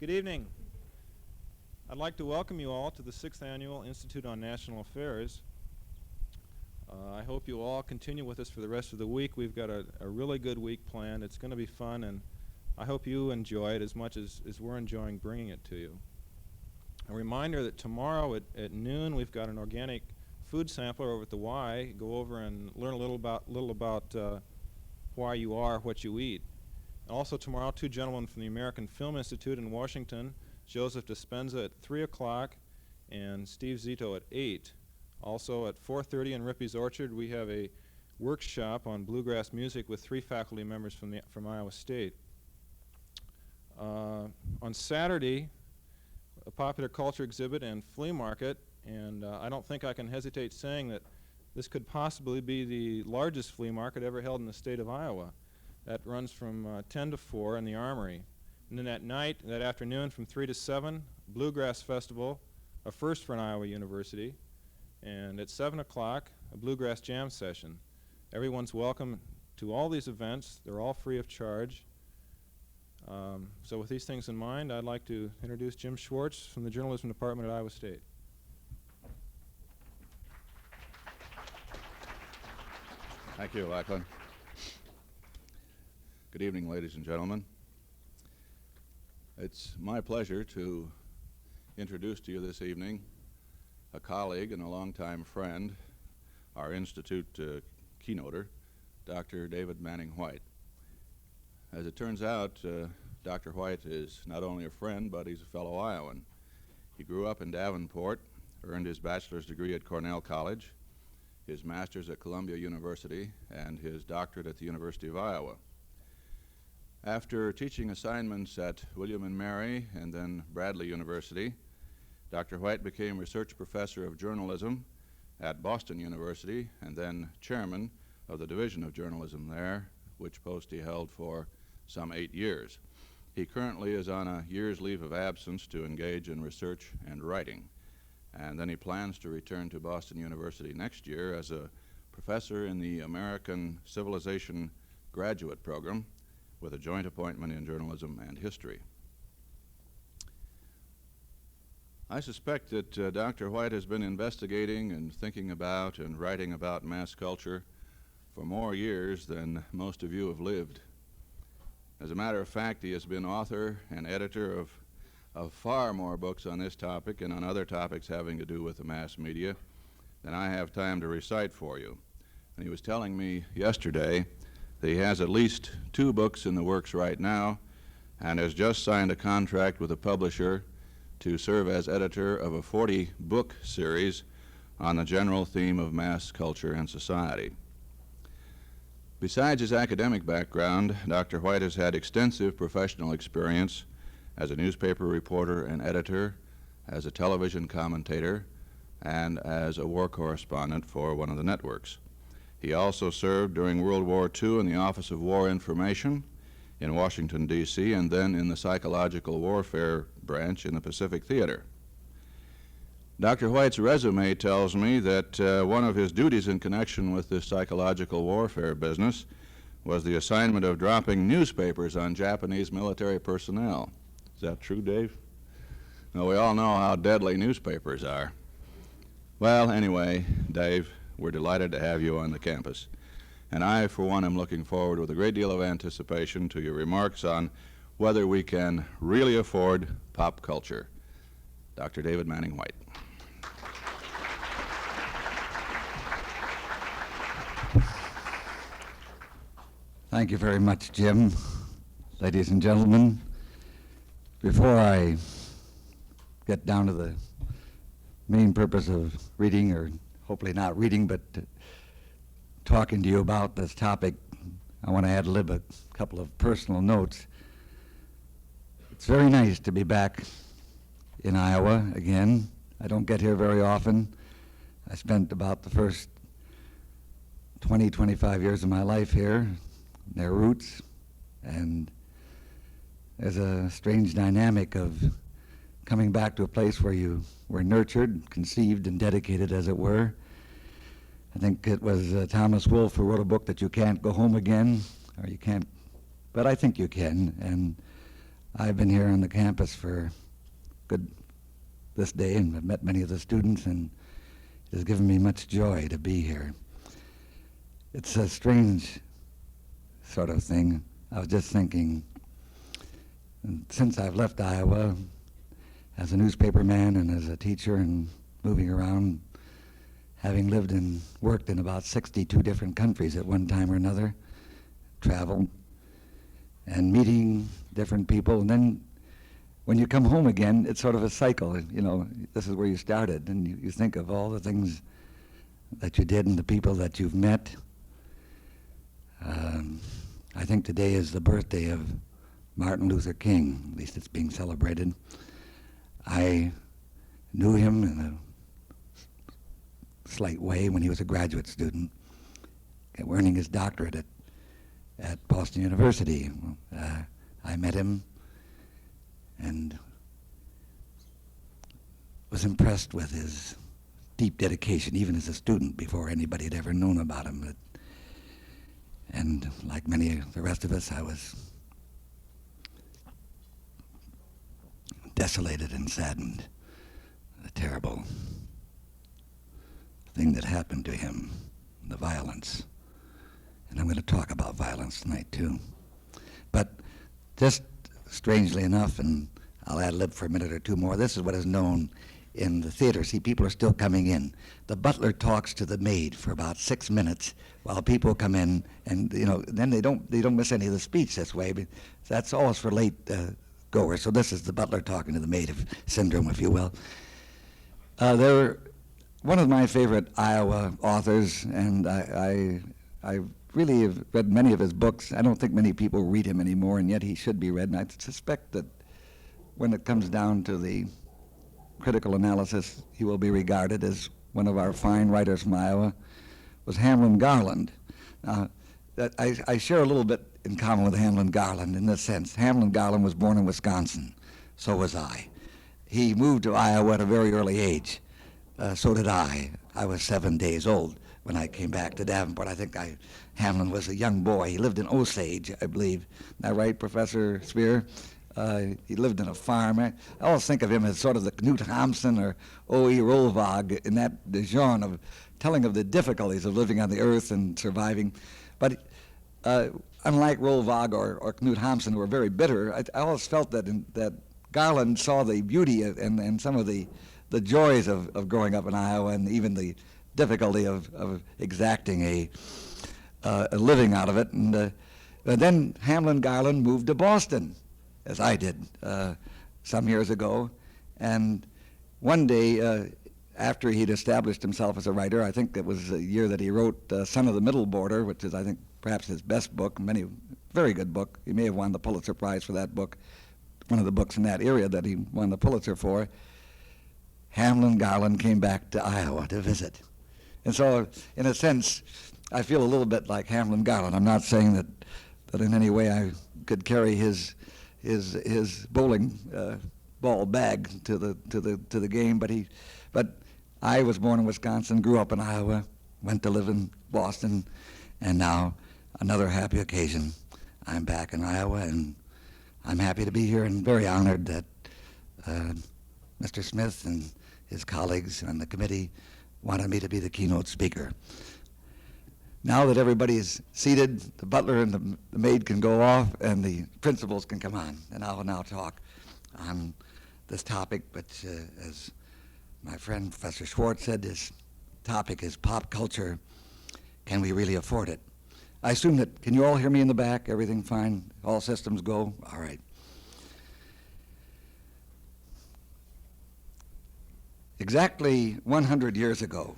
Good evening. I'd like to welcome you all to the 6th Annual Institute on National Affairs. I hope you all continue with us for the rest of the week. We've got a really good week planned. It's going to be fun, and I hope you enjoy it as much as we're enjoying bringing it to you. A reminder that tomorrow at noon we've got an organic food sampler over at the Y. Go over and learn a little about why you are what you eat. Also tomorrow, two gentlemen from the American Film Institute in Washington, Joseph Dispenza at 3 o'clock and Steve Zito at 8. Also at 4:30 in Rippey's Orchard, we have a workshop on bluegrass music with 3 faculty members from Iowa State. On Saturday, a popular culture exhibit and flea market, and I don't think I can hesitate saying that this could possibly be the largest flea market ever held in the state of Iowa. That runs from 10 to 4 in the Armory. And then that afternoon from 3 to 7, Bluegrass Festival, a first for an Iowa university. And at 7 o'clock, a Bluegrass Jam session. Everyone's welcome to all these events. They're all free of charge. So with these things in mind, I'd like to introduce Jim Schwartz from the Journalism Department at Iowa State. Thank you, Lachlan. Good evening, ladies and gentlemen. It's my pleasure to introduce to you this evening a colleague and a longtime friend, our Institute keynoter, Dr. David Manning White. As it turns out, Dr. White is not only a friend, but he's a fellow Iowan. He grew up in Davenport, earned his bachelor's degree at Cornell College, his master's at Columbia University, and his doctorate at the University of Iowa. After teaching assignments at William & Mary and then Bradley University, Dr. White became research professor of journalism at Boston University and then chairman of the Division of Journalism there, which post he held for some 8 years. He currently is on a year's leave of absence to engage in research and writing, and then he plans to return to Boston University next year as a professor in the American Civilization graduate program with a joint appointment in journalism and history. I suspect that Dr. White has been investigating and thinking about and writing about mass culture for more years than most of you have lived. As a matter of fact, he has been author and editor of far more books on this topic and on other topics having to do with the mass media than I have time to recite for you. And he was telling me yesterday that he has at least 2 books in the works right now and has just signed a contract with a publisher to serve as editor of a 40-book series on the general theme of mass culture and society. Besides his academic background, Dr. White has had extensive professional experience as a newspaper reporter and editor, as a television commentator, and as a war correspondent for one of the networks. He also served during World War II in the Office of War Information in Washington, D.C., and then in the Psychological Warfare branch in the Pacific Theater. Dr. White's resume tells me that one of his duties in connection with this psychological warfare business was the assignment of dropping newspapers on Japanese military personnel. Is that true, Dave? Now, we all know how deadly newspapers are. Well, anyway, Dave, we're delighted to have you on the campus. And I, for one, am looking forward with a great deal of anticipation to your remarks on whether we can really afford pop culture. Dr. David Manning White. Thank you very much, Jim. Ladies and gentlemen, before I get down to the main purpose of reading, or hopefully not reading, but talking to you about this topic, I want to add a couple of personal notes. It's very nice to be back in Iowa again. I don't get here very often. I spent about the first 20, 25 years of my life here, their roots, and there's a strange dynamic of coming back to a place where you were nurtured, conceived, and dedicated, as it were. I think it was Thomas Wolfe who wrote a book that you can't go home again, or you can't, but I think you can, and I've been here on the campus for good this day, and I've met many of the students, and it has given me much joy to be here. It's a strange sort of thing. I was just thinking, since I've left Iowa as a newspaperman and as a teacher and moving around, having lived and worked in about 62 different countries at one time or another, traveled and meeting different people, and then when you come home again, it's sort of a cycle. You know, this is where you started, and you think of all the things that you did and the people that you've met. I think today is the birthday of Martin Luther King. At least it's being celebrated. I knew him in a slight way when he was a graduate student, earning his doctorate at Boston University. I met him and was impressed with his deep dedication, even as a student, before anybody had ever known about him. And like many of the rest of us, I was desolated and saddened. The terrible thing that happened to him, the violence. And I'm going to talk about violence tonight, too. But just strangely enough, and I'll ad-lib for a minute or two more, this is what is known in the theater. See, people are still coming in. The butler talks to the maid for about 6 minutes while people come in, and then they don't miss any of the speech this way. But that's always for late goers. So this is the butler talking to the maid syndrome, if you will. They're one of my favorite Iowa authors, and I really have read many of his books. I don't think many people read him anymore, and yet he should be read. And I suspect that when it comes down to the critical analysis, he will be regarded as one of our fine writers from Iowa, was Hamlin Garland. I share a little bit in common with Hamlin Garland in this sense. Hamlin Garland was born in Wisconsin. So was I. He moved to Iowa at a very early age. So did I. I was 7 days old when I came back to Davenport. I think Hamlin was a young boy. He lived in Osage, I believe. Isn't that right, Professor Spear? He lived in a farm. I always think of him as sort of the Knut Hamsun or O.E. Rolvag in that genre of telling of the difficulties of living on the earth and surviving. But unlike Rolvag or Knut Hamsun, who were very bitter, I always felt that Garland saw the beauty and some of the joys of growing up in Iowa, and even the difficulty of exacting a living out of it. And then Hamlin Garland moved to Boston, as I did some years ago. And one day, after he'd established himself as a writer, I think it was the year that he wrote Son of the Middle Border, which is, I think, perhaps his best book, very good book. He may have won the Pulitzer Prize for that book, one of the books in that area that he won the Pulitzer for. Hamlin Garland came back to Iowa to visit. And so, in a sense, I feel a little bit like Hamlin Garland. I'm not saying that in any way I could carry his bowling ball bag to the game, but I was born in Wisconsin, grew up in Iowa, went to live in Boston, and now another happy occasion. I'm back in Iowa, and I'm happy to be here and very honored that Mr. Smith and his colleagues on the committee wanted me to be the keynote speaker. Now that everybody is seated, the butler and the maid can go off and the principals can come on. And I will now talk on this topic, which, as my friend Professor Schwartz said, this topic is pop culture. Can we really afford it? I assume that, can you all hear me in the back? Everything fine? All systems go? All right. Exactly 100 years ago,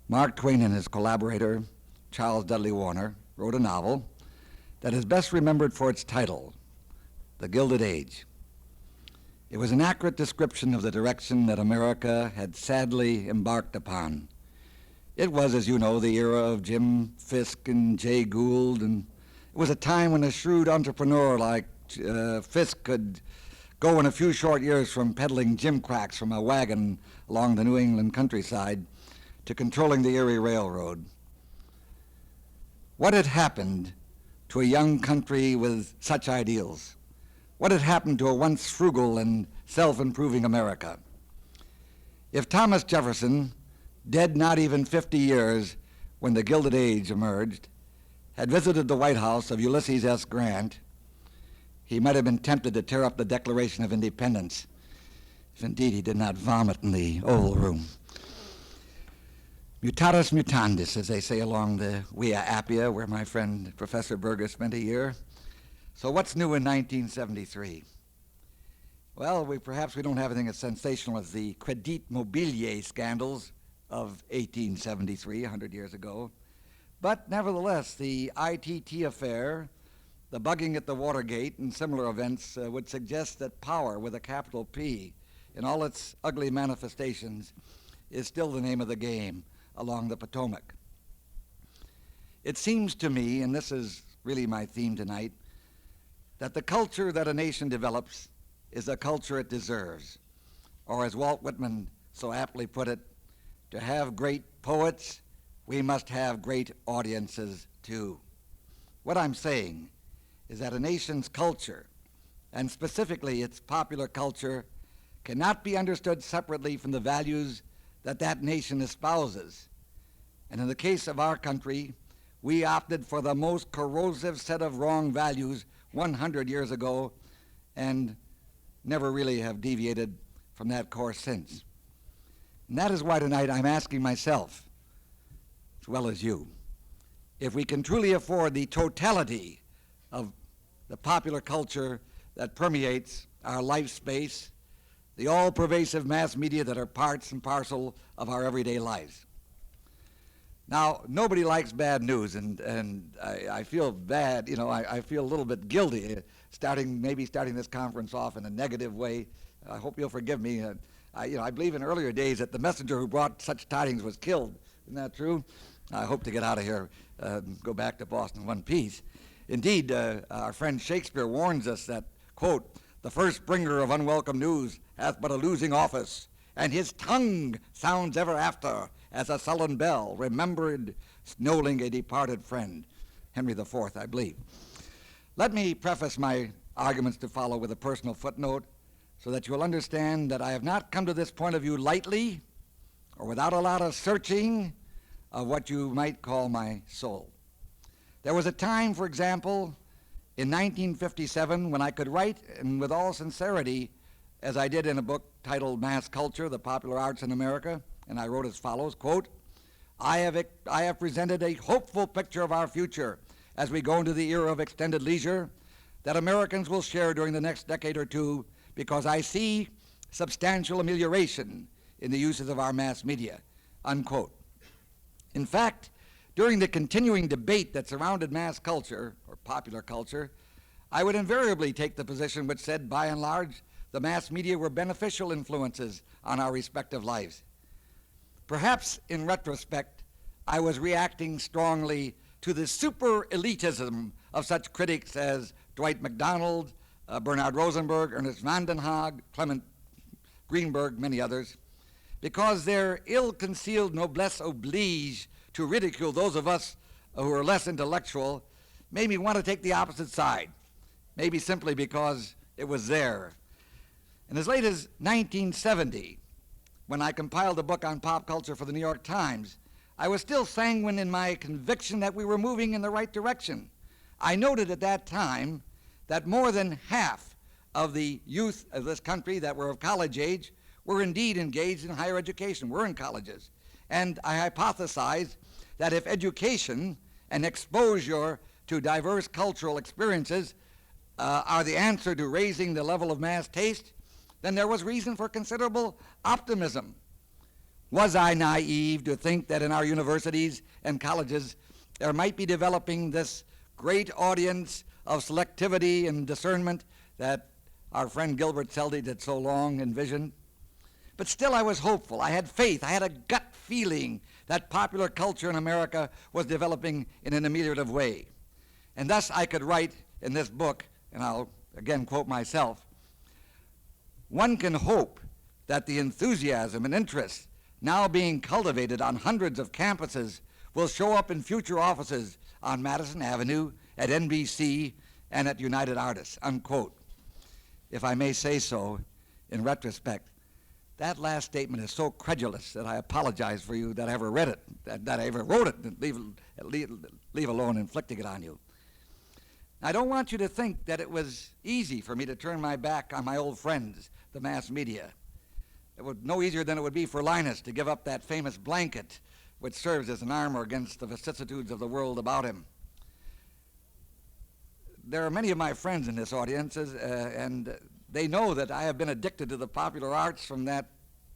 Mark Twain and his collaborator, Charles Dudley Warner, wrote a novel that is best remembered for its title, The Gilded Age. It was an accurate description of the direction that America had sadly embarked upon. It was, as you know, the era of Jim Fisk and Jay Gould, and it was a time when a shrewd entrepreneur like Fisk could go in a few short years from peddling gimcracks from a wagon along the New England countryside to controlling the Erie Railroad. What had happened to a young country with such ideals? What had happened to a once frugal and self-improving America? If Thomas Jefferson, dead not even 50 years when the Gilded Age emerged, had visited the White House of Ulysses S. Grant, he might have been tempted to tear up the Declaration of Independence, if indeed he did not vomit in the Oval Room. Mutatis mutandis, as they say along the Via Appia, where my friend Professor Berger spent a year. So what's new in 1973? Well, perhaps we don't have anything as sensational as the Credit Mobilier scandals of 1873, 100 years ago. But nevertheless, the ITT affair, the bugging at the Watergate, and similar events would suggest that power with a capital P in all its ugly manifestations is still the name of the game along the Potomac. It seems to me, and this is really my theme tonight, that the culture that a nation develops is the culture it deserves. Or as Walt Whitman so aptly put it, to have great poets, we must have great audiences too. What I'm saying is that a nation's culture, and specifically its popular culture, cannot be understood separately from the values that that nation espouses. And in the case of our country, we opted for the most corrosive set of wrong values 100 years ago and never really have deviated from that course since. And that is why tonight I'm asking myself, as well as you, if we can truly afford the totality of the popular culture that permeates our life space, the all-pervasive mass media that are parts and parcel of our everyday lives. Now, nobody likes bad news, and I feel bad, I feel a little bit guilty maybe starting this conference off in a negative way. I hope you'll forgive me. I believe in earlier days that the messenger who brought such tidings was killed. Isn't that true? I hope to get out of here, go back to Boston in one piece. Indeed, our friend Shakespeare warns us that, quote, "The first bringer of unwelcome news hath but a losing office, and his tongue sounds ever after as a sullen bell, remembered snolling a departed friend." Henry IV, I believe. Let me preface my arguments to follow with a personal footnote so that you'll understand that I have not come to this point of view lightly or without a lot of searching of what you might call my soul. There was a time, for example, in 1957 when I could write, and with all sincerity, as I did in a book titled Mass Culture, The Popular Arts in America, and I wrote as follows, quote, I have presented a hopeful picture of our future as we go into the era of extended leisure that Americans will share during the next decade or two, because I see substantial amelioration in the uses of our mass media, unquote. In fact, during the continuing debate that surrounded mass culture, or popular culture, I would invariably take the position which said, by and large, the mass media were beneficial influences on our respective lives. Perhaps in retrospect, I was reacting strongly to the super elitism of such critics as Dwight MacDonald, Bernard Rosenberg, Ernest van den Haag, Clement Greenberg, many others, because their ill-concealed noblesse oblige to ridicule those of us who are less intellectual made me want to take the opposite side, maybe simply because it was there. And as late as 1970, when I compiled a book on pop culture for the New York Times, I was still sanguine in my conviction that we were moving in the right direction. I noted at that time that more than half of the youth of this country that were of college age were indeed engaged in higher education, were in colleges. And I hypothesized that if education and exposure to diverse cultural experiences are the answer to raising the level of mass taste, then there was reason for considerable optimism. Was I naive to think that in our universities and colleges there might be developing this great audience of selectivity and discernment that our friend Gilbert Seldy did so long envision? But still I was hopeful. I had faith. I had a gut feeling that popular culture in America was developing in an ameliorative way. And thus I could write in this book, and I'll again quote myself, one can hope that the enthusiasm and interest now being cultivated on hundreds of campuses will show up in future offices on Madison Avenue at NBC and at United Artists, unquote. If I may say so, in retrospect, that last statement is so credulous that I apologize for you that I ever read it, that I ever wrote it, leave alone inflicting it on you. I don't want you to think that it was easy for me to turn my back on my old friends, the mass media. It was no easier than it would be for Linus to give up that famous blanket which serves as an armor against the vicissitudes of the world about him. There are many of my friends in this audience, and they know that I have been addicted to the popular arts from that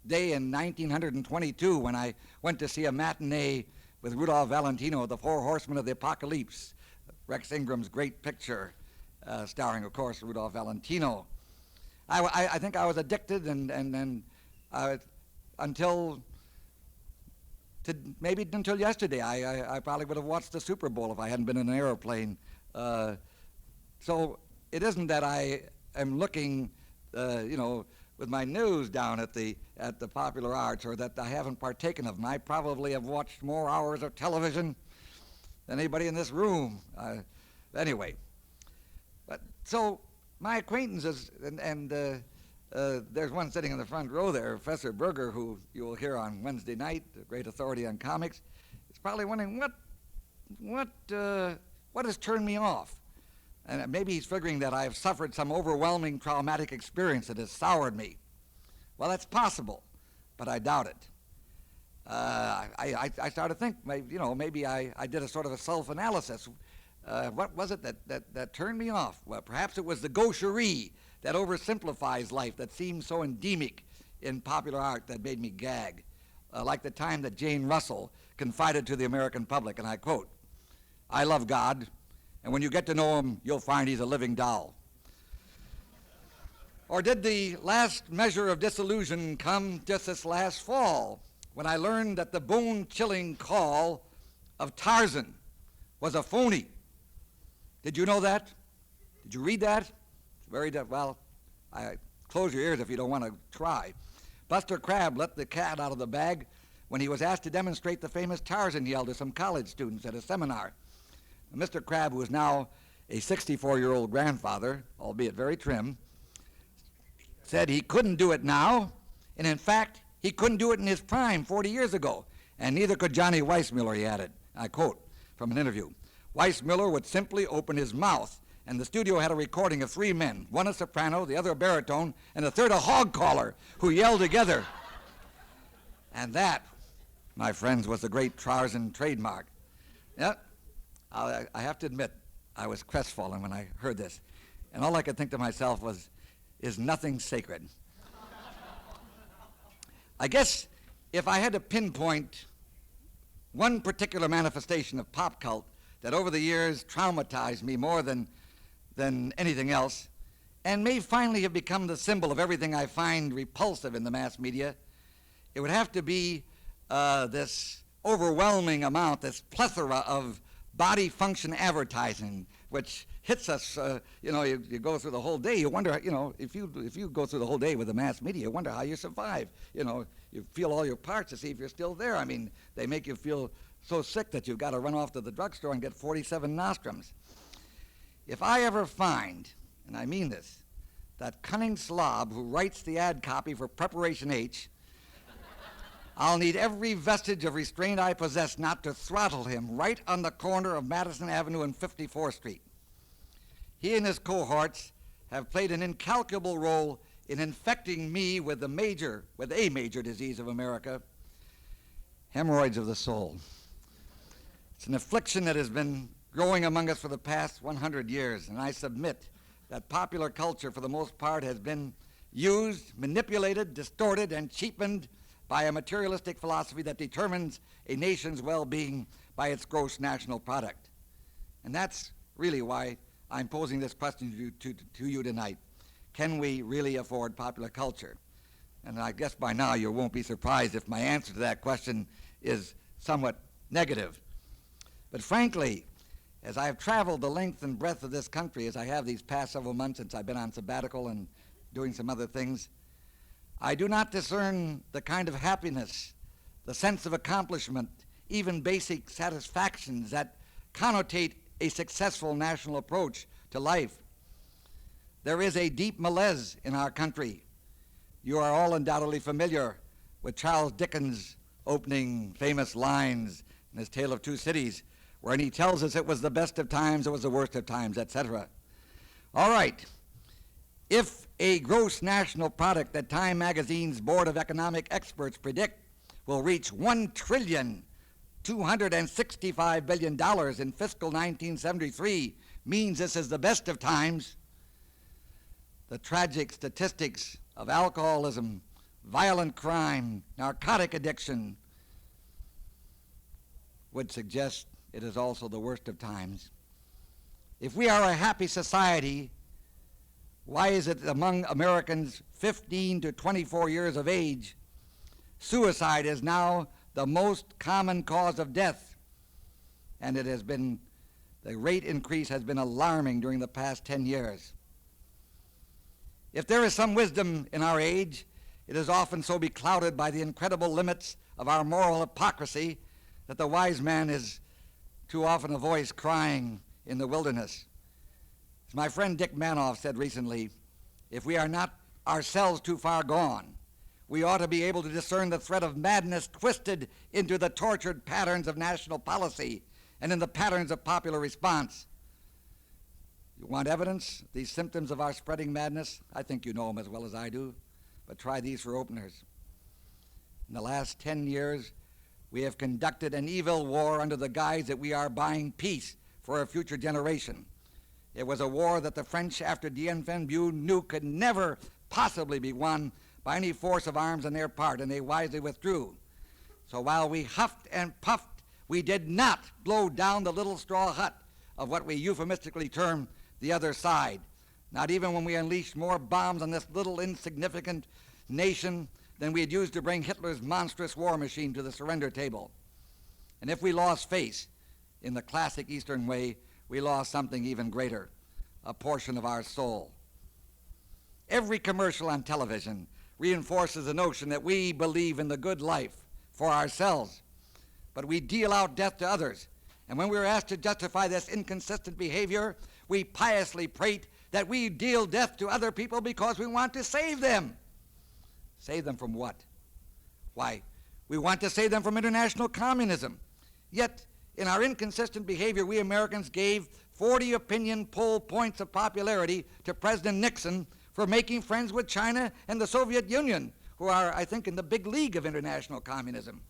day in 1922 when I went to see a matinee with Rudolph Valentino, The Four Horsemen of the Apocalypse, Rex Ingram's great picture, starring, of course, Rudolph Valentino. I think I was addicted maybe until yesterday. I probably would have watched the Super Bowl if I hadn't been in an airplane. So it isn't that I am looking, with my nose down at the popular arts, or that I haven't partaken of them. I probably have watched more hours of television than anybody in this room. Anyway, but so my acquaintances, and there's one sitting in the front row there, Professor Berger, who you will hear on Wednesday night, a great authority on comics, is probably wondering what has turned me off. And maybe he's figuring that I have suffered some overwhelming traumatic experience that has soured me. Well, that's possible, but I doubt it. I started to think, maybe I did a sort of a self-analysis. What was it that turned me off? Well, perhaps it was the gaucherie that oversimplifies life, that seems so endemic in popular art, that made me gag. Like the time that Jane Russell confided to the American public, and I quote, "I love God, and when you get to know him, you'll find he's a living doll." Or did the last measure of disillusion come just this last fall, when I learned that the bone-chilling call of Tarzan was a phony? Did you know that? Did you read that? It's very, well, close your ears if you don't want to try. Buster Crabbe let the cat out of the bag when he was asked to demonstrate the famous Tarzan yell to some college students at a seminar. Mr. Crabbe, who is now a 64-year-old grandfather, albeit very trim, said he couldn't do it now, and in fact, he couldn't do it in his prime 40 years ago, and neither could Johnny Weissmuller, he added. I quote from an interview, "Weissmuller would simply open his mouth, and the studio had a recording of 3 men, one a soprano, the other a baritone, and the third a hog caller, who yelled together." And that, my friends, was the great Tarzan trademark. Yeah. I have to admit, I was crestfallen when I heard this. And all I could think to myself was, is nothing sacred? I guess if I had to pinpoint one particular manifestation of pop cult that over the years traumatized me more than anything else, and may finally have become the symbol of everything I find repulsive in the mass media, it would have to be this overwhelming amount, this plethora of body function advertising, which hits us. You go through the whole day. You wonder, if you go through the whole day with the mass media, you wonder how you survive. You feel all your parts to see if you're still there. I mean, they make you feel so sick that you've got to run off to the drugstore and get 47 nostrums. If I ever find, and I mean this, that cunning slob who writes the ad copy for Preparation H, I'll need every vestige of restraint I possess not to throttle him right on the corner of Madison Avenue and 54th Street. He and his cohorts have played an incalculable role in infecting me with a major disease of America, hemorrhoids of the soul. It's an affliction that has been growing among us for the past 100 years, and I submit that popular culture, for the most part, has been used, manipulated, distorted, and cheapened by a materialistic philosophy that determines a nation's well-being by its gross national product. And that's really why I'm posing this question to you tonight. Can we really afford popular culture? And I guess by now you won't be surprised if my answer to that question is somewhat negative. But frankly, as I have traveled the length and breadth of this country, as I have these past several months since I've been on sabbatical and doing some other things, I do not discern the kind of happiness, the sense of accomplishment, even basic satisfactions that connotate a successful national approach to life. There is a deep malaise in our country. You are all undoubtedly familiar with Charles Dickens' opening famous lines in his Tale of Two Cities, wherein he tells us it was the best of times, it was the worst of times, etc. All right. If a gross national product that Time Magazine's Board of Economic Experts predict will reach $1,265 billion in fiscal 1973 means this is the best of times, the tragic statistics of alcoholism, violent crime, narcotic addiction would suggest it is also the worst of times. If we are a happy society, why is it that among Americans 15 to 24 years of age, suicide is now the most common cause of death? And the rate increase has been alarming during the past 10 years. If there is some wisdom in our age, it is often so beclouded by the incredible limits of our moral hypocrisy that the wise man is too often a voice crying in the wilderness. As my friend Dick Manoff said recently, if we are not ourselves too far gone, we ought to be able to discern the thread of madness twisted into the tortured patterns of national policy and in the patterns of popular response. You want evidence of these symptoms of our spreading madness? I think you know them as well as I do, but try these for openers. In the last 10 years, we have conducted an evil war under the guise that we are buying peace for a future generation. It was a war that the French, after Dien Phan Bu, knew could never possibly be won by any force of arms on their part, and they wisely withdrew. So while we huffed and puffed, we did not blow down the little straw hut of what we euphemistically term the other side, not even when we unleashed more bombs on this little insignificant nation than we had used to bring Hitler's monstrous war machine to the surrender table. And if we lost face in the classic Eastern way, we lost something even greater, a portion of our soul. Every commercial on television reinforces the notion that we believe in the good life for ourselves, but we deal out death to others. And when we are asked to justify this inconsistent behavior, we piously prate that we deal death to other people because we want to save them. Save them from what? Why, we want to save them from international communism. Yet, in our inconsistent behavior, we Americans gave 40 opinion poll points of popularity to President Nixon for making friends with China and the Soviet Union, who are, I think, in the big league of international communism.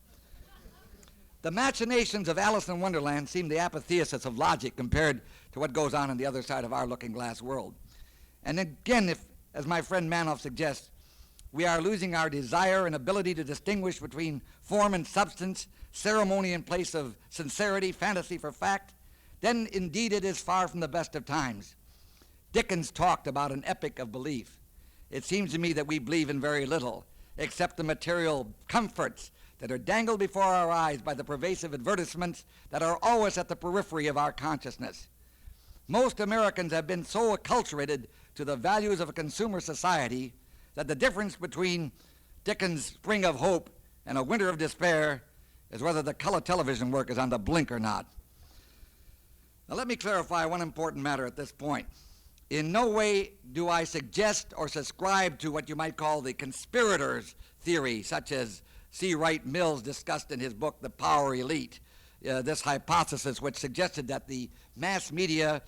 The machinations of Alice in Wonderland seem the apotheosis of logic compared to what goes on the other side of our looking-glass world. And again, if, as my friend Manoff suggests, we are losing our desire and ability to distinguish between form and substance, ceremony in place of sincerity, fantasy for fact, then indeed it is far from the best of times. Dickens talked about an epic of belief. It seems to me that we believe in very little, except the material comforts that are dangled before our eyes by the pervasive advertisements that are always at the periphery of our consciousness. Most Americans have been so acculturated to the values of a consumer society that the difference between Dickens' Spring of Hope and a Winter of Despair is whether the color television work is on the blink or not. Now let me clarify one important matter at this point. In no way do I suggest or subscribe to what you might call the conspirators' theory, such as C. Wright Mills discussed in his book, The Power Elite, this hypothesis which suggested that the mass media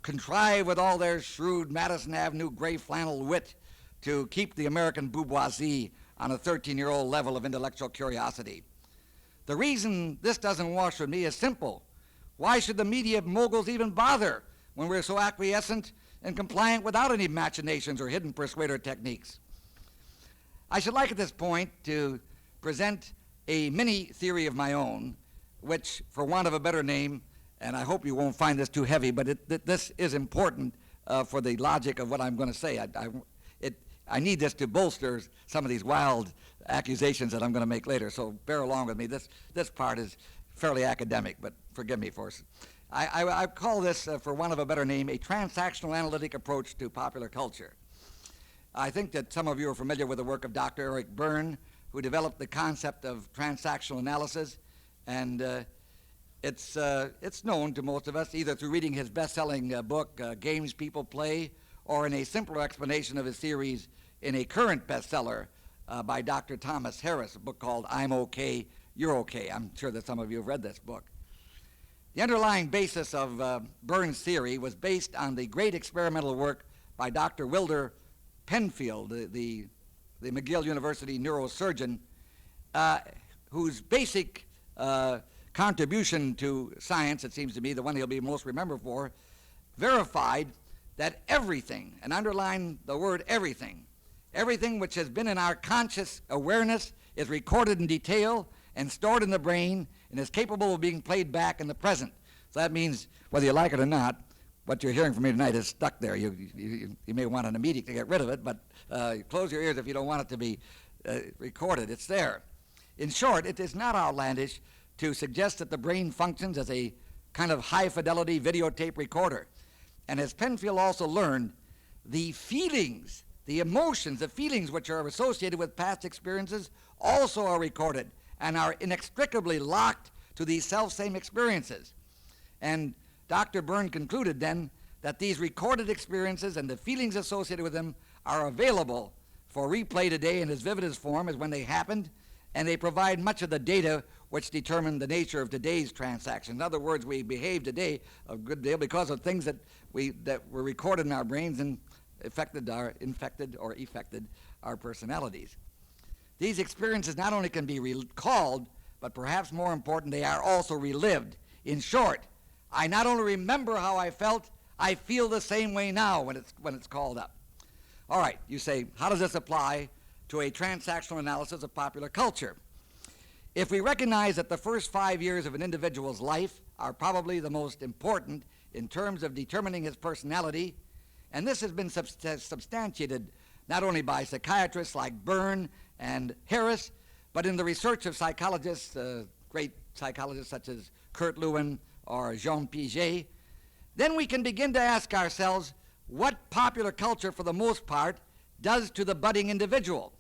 contrive with all their shrewd Madison Avenue gray flannel wit to keep the American bourgeoisie on a 13-year-old level of intellectual curiosity. The reason this doesn't wash with me is simple. Why should the media moguls even bother when we're so acquiescent and compliant without any machinations or hidden persuader techniques? I should like at this point to present a mini theory of my own, which, for want of a better name, and I hope you won't find this too heavy, but this is important for the logic of what I'm going to say. I need this to bolster some of these wild accusations that I'm going to make later, so bear along with me. This part is fairly academic, but forgive me for it. I call this, for want of a better name, a transactional analytic approach to popular culture. I think that some of you are familiar with the work of Dr. Eric Berne, who developed the concept of transactional analysis. And It's known to most of us either through reading his best-selling book, Games People Play, or in a simpler explanation of his theories in a current bestseller by Dr. Thomas Harris, a book called I'm Okay, You're Okay. I'm sure that some of you have read this book. The underlying basis of Berne's theory was based on the great experimental work by Dr. Wilder Penfield, the McGill University neurosurgeon, whose basic contribution to science, it seems to me the one he'll be most remembered for, verified that everything, and underline the word everything, everything which has been in our conscious awareness is recorded in detail and stored in the brain and is capable of being played back in the present. So that means, whether you like it or not, what you're hearing from me tonight is stuck there. You may want an immediate to get rid of it, but close your ears if you don't want it to be recorded. It's there. In short, it is not outlandish to suggest that the brain functions as a kind of high-fidelity videotape recorder. And as Penfield also learned, the feelings, the emotions, the feelings which are associated with past experiences also are recorded and are inextricably locked to these self-same experiences. And Dr. Berne concluded then that these recorded experiences and the feelings associated with them are available for replay today in as vivid a form as when they happened, and they provide much of the data which determine the nature of today's transactions. In other words, we behave today a good deal because of things that were recorded in our brains and infected or effected our personalities. These experiences not only can be recalled, but perhaps more important, they are also relived. In short, I not only remember how I felt, I feel the same way now when it's called up. All right, you say, how does this apply to a transactional analysis of popular culture? If we recognize that the first 5 years of an individual's life are probably the most important in terms of determining his personality, and this has been substantiated not only by psychiatrists like Berne and Harris, but in the research of psychologists, great psychologists such as Kurt Lewin or Jean Piaget, then we can begin to ask ourselves what popular culture, for the most part, does to the budding individual.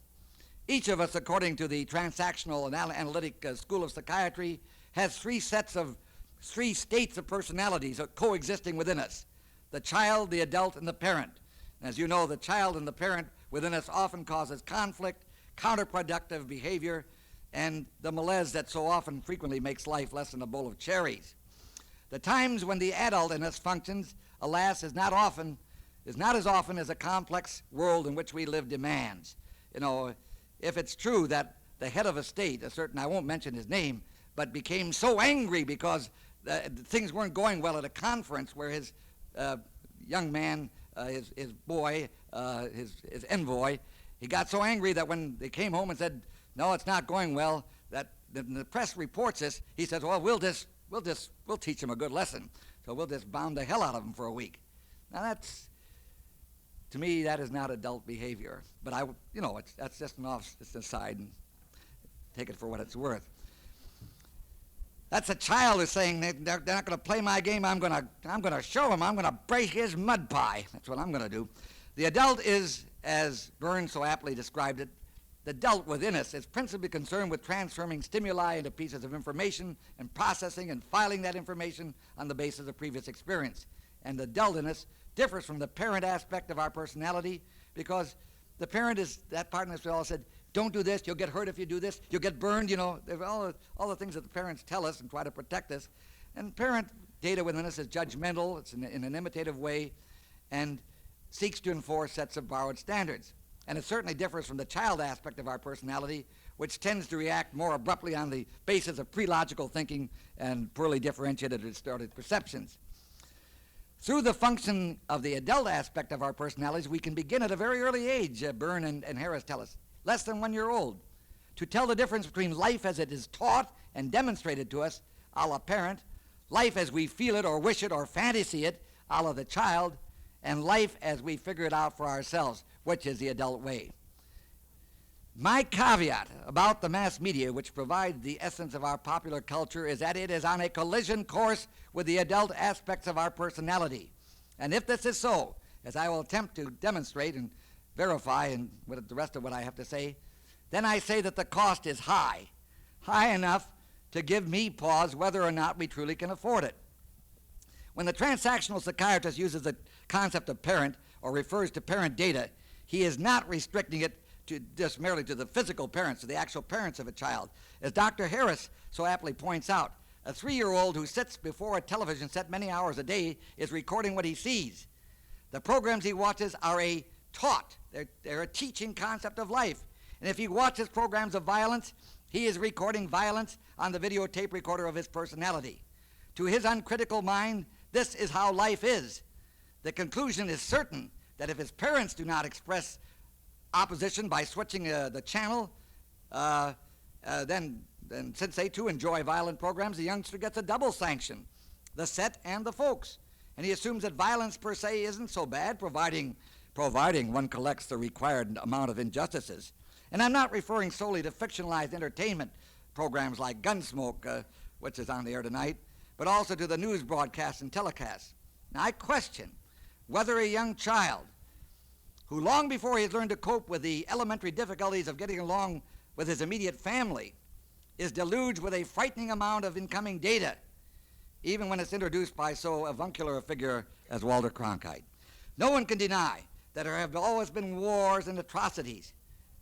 Each of us, according to the Transactional Analytic School of Psychiatry, has three states of personalities coexisting within us: the child, the adult, and the parent. And as you know, the child and the parent within us often causes conflict, counterproductive behavior, and the malaise that so often frequently makes life less than a bowl of cherries. The times when the adult in us functions, alas, is not as often as a complex world in which we live demands. You know, if it's true that the head of a state, a certain, I won't mention his name, but became so angry because things weren't going well at a conference where his young man, his boy, his envoy, he got so angry that when they came home and said, no, it's not going well, that the press reports this, he says, well, we'll teach him a good lesson. So we'll just bound the hell out of him for a week. Now to me, that is not adult behavior. But that's just an aside, and take it for what it's worth. That's a child who's saying they're not going to play my game. I'm going to show him. I'm going to break his mud pie. That's what I'm going to do. The adult is, as Berne so aptly described it, the adult within us is principally concerned with transforming stimuli into pieces of information and processing and filing that information on the basis of previous experience. And the adult in us differs from the parent aspect of our personality because the parent is that part in us we all said, don't do this, you'll get hurt if you do this, you'll get burned, all the things that the parents tell us and try to protect us. And parent data within us is judgmental, it's in an imitative way, and seeks to enforce sets of borrowed standards. And it certainly differs from the child aspect of our personality, which tends to react more abruptly on the basis of pre-logical thinking and poorly differentiated or distorted perceptions. Through the function of the adult aspect of our personalities, we can begin at a very early age, Berne and Harris tell us, less than 1 year old, to tell the difference between life as it is taught and demonstrated to us, a la parent, life as we feel it or wish it or fantasy it, a la the child, and life as we figure it out for ourselves, which is the adult way. My caveat about the mass media, which provides the essence of our popular culture, is that it is on a collision course with the adult aspects of our personality. And if this is so, as I will attempt to demonstrate and verify and with the rest of what I have to say, then I say that the cost is high enough to give me pause whether or not we truly can afford it. When the transactional psychiatrist uses the concept of parent or refers to parent data, he is not restricting it to just merely to the physical parents, to the actual parents of a child. As Dr. Harris so aptly points out, a 3-year-old who sits before a television set many hours a day is recording what he sees. The programs he watches are a taught. They're a teaching concept of life. And if he watches programs of violence, he is recording violence on the videotape recorder of his personality. To his uncritical mind, this is how life is. The conclusion is certain that if his parents do not express opposition by switching the channel, then since they too enjoy violent programs, the youngster gets a double sanction, the set and the folks. And he assumes that violence per se isn't so bad, providing one collects the required amount of injustices. And I'm not referring solely to fictionalized entertainment programs like Gunsmoke, which is on the air tonight, but also to the news broadcasts and telecasts. Now, I question whether a young child who long before he has learned to cope with the elementary difficulties of getting along with his immediate family is deluged with a frightening amount of incoming data, even when it's introduced by so avuncular a figure as Walter Cronkite. No one can deny that there have always been wars and atrocities,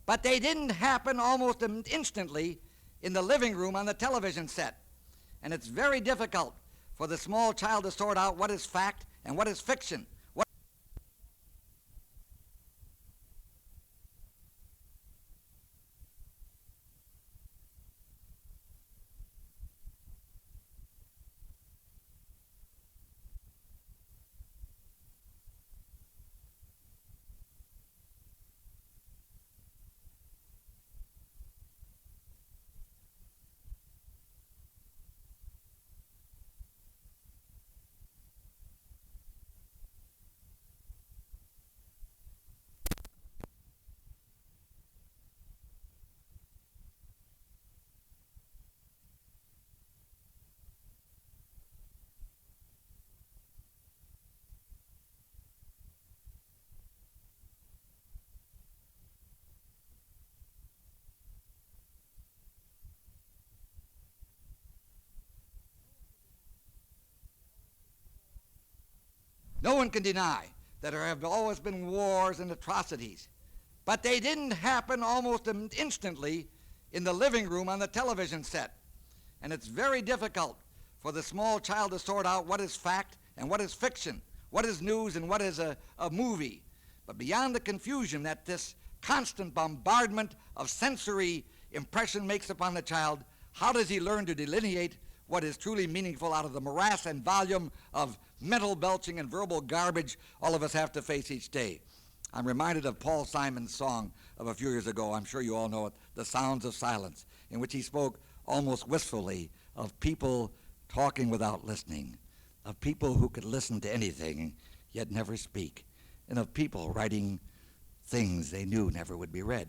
but they didn't happen almost instantly in the living room on the television set. And it's very difficult for the small child to sort out what is fact and what is fiction. No one can deny that there have always been wars and atrocities, but they didn't happen almost instantly in the living room on the television set. And it's very difficult for the small child to sort out what is fact and what is fiction, what is news and what is a movie. But beyond the confusion that this constant bombardment of sensory impression makes upon the child, how does he learn to delineate what is truly meaningful out of the morass and volume of mental belching and verbal garbage all of us have to face each day? I'm reminded of Paul Simon's song of a few years ago. I'm sure you all know it, The Sounds of Silence, in which he spoke almost wistfully of people talking without listening, of people who could listen to anything yet never speak, and of people writing things they knew never would be read.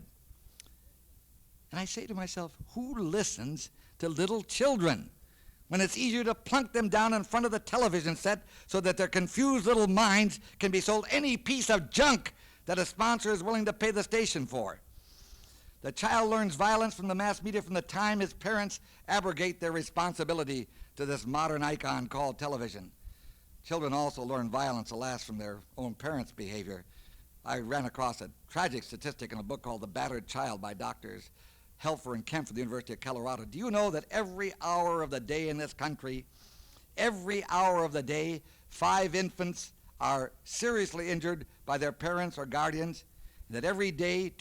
And I say to myself, who listens to little children when it's easier to plunk them down in front of the television set so that their confused little minds can be sold any piece of junk that a sponsor is willing to pay the station for? The child learns violence from the mass media from the time his parents abrogate their responsibility to this modern icon called television. Children also learn violence, alas, from their own parents' behavior. I ran across a tragic statistic in a book called The Battered Child by Drs. Helfer and Kemp from the University of Colorado. Do you know that every hour of the day in this country, every hour of the day, 5 infants are seriously injured by their parents or guardians? And that every day,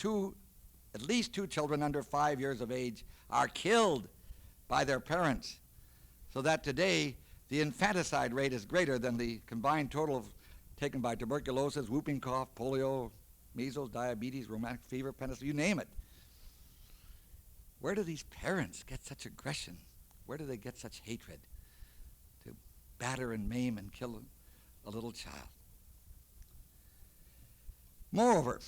at least 2 children under 5 years of age are killed by their parents. So that today, the infanticide rate is greater than the combined total of taken by tuberculosis, whooping cough, polio, measles, diabetes, rheumatic fever, penicillin, you name it. Where do these parents get such aggression? Where do they get such hatred to batter and maim and kill a little child? Moreover,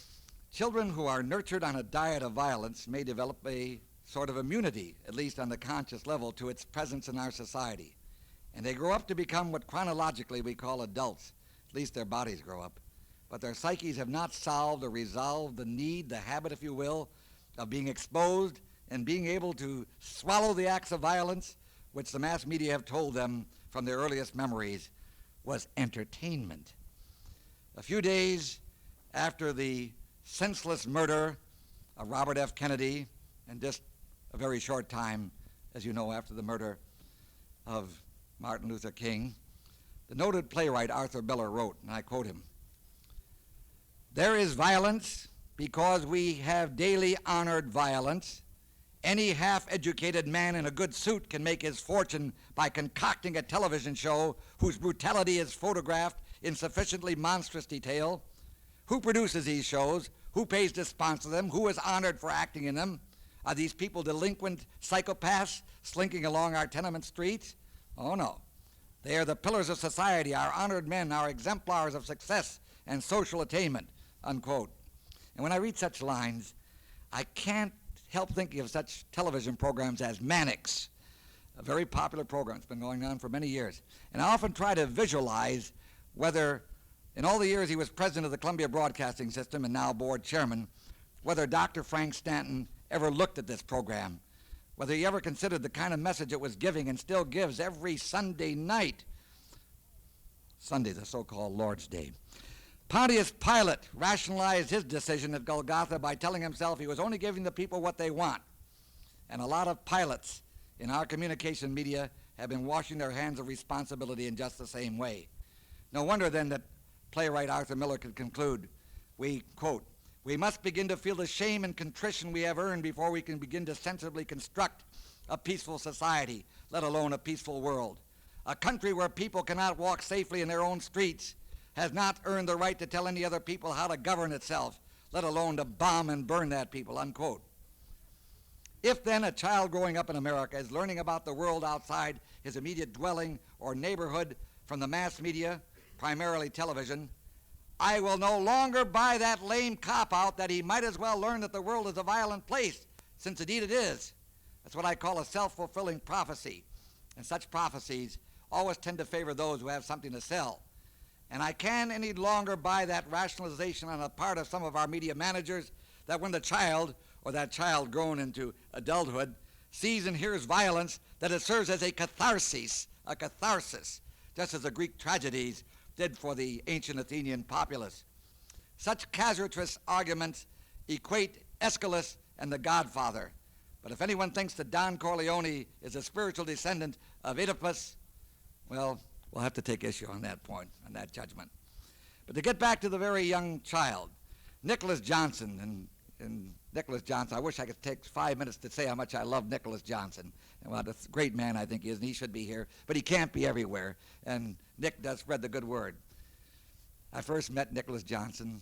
children who are nurtured on a diet of violence may develop a sort of immunity, at least on the conscious level, to its presence in our society. And they grow up to become what chronologically we call adults. At least their bodies grow up. But their psyches have not solved or resolved the need, the habit, if you will, of being exposed and being able to swallow the acts of violence which the mass media have told them from their earliest memories was entertainment. A few days after the senseless murder of Robert F. Kennedy, and just a very short time, as you know, after the murder of Martin Luther King, the noted playwright Arthur Miller wrote, and I quote him, "There is violence because we have daily honored violence. Any half-educated man in a good suit can make his fortune by concocting a television show whose brutality is photographed in sufficiently monstrous detail. Who produces these shows? Who pays to sponsor them? Who is honored for acting in them? Are these people delinquent psychopaths slinking along our tenement streets? Oh, no. They are the pillars of society, our honored men, our exemplars of success and social attainment," unquote. And when I read such lines, I can't help thinking of such television programs as Mannix, a very popular program. It's been going on for many years. And I often try to visualize whether, in all the years he was president of the Columbia Broadcasting System and now board chairman, whether Dr. Frank Stanton ever looked at this program, whether he ever considered the kind of message it was giving and still gives every Sunday night. Sunday, the so-called Lord's Day. Pontius Pilate rationalized his decision at Golgotha by telling himself he was only giving the people what they want. And a lot of pilots in our communication media have been washing their hands of responsibility in just the same way. No wonder then that playwright Arthur Miller could conclude, we quote, "We must begin to feel the shame and contrition we have earned before we can begin to sensibly construct a peaceful society, let alone a peaceful world. A country where people cannot walk safely in their own streets has not earned the right to tell any other people how to govern itself, let alone to bomb and burn that people," unquote. If then a child growing up in America is learning about the world outside his immediate dwelling or neighborhood from the mass media, primarily television, I will no longer buy that lame cop-out that he might as well learn that the world is a violent place, since indeed it is. That's what I call a self-fulfilling prophecy. And such prophecies always tend to favor those who have something to sell. And I can't any longer buy that rationalization on the part of some of our media managers that when the child, or that child grown into adulthood, sees and hears violence, that it serves as a catharsis, just as the Greek tragedies did for the ancient Athenian populace. Such casuistous arguments equate Aeschylus and the Godfather. But if anyone thinks that Don Corleone is a spiritual descendant of Oedipus, well, we'll have to take issue on that point, on that judgment. But to get back to the very young child, Nicholas Johnson, and Nicholas Johnson, I wish I could take 5 minutes to say how much I love Nicholas Johnson, and what a great man I think he is, and he should be here, but he can't be everywhere, and Nick does spread the good word. I first met Nicholas Johnson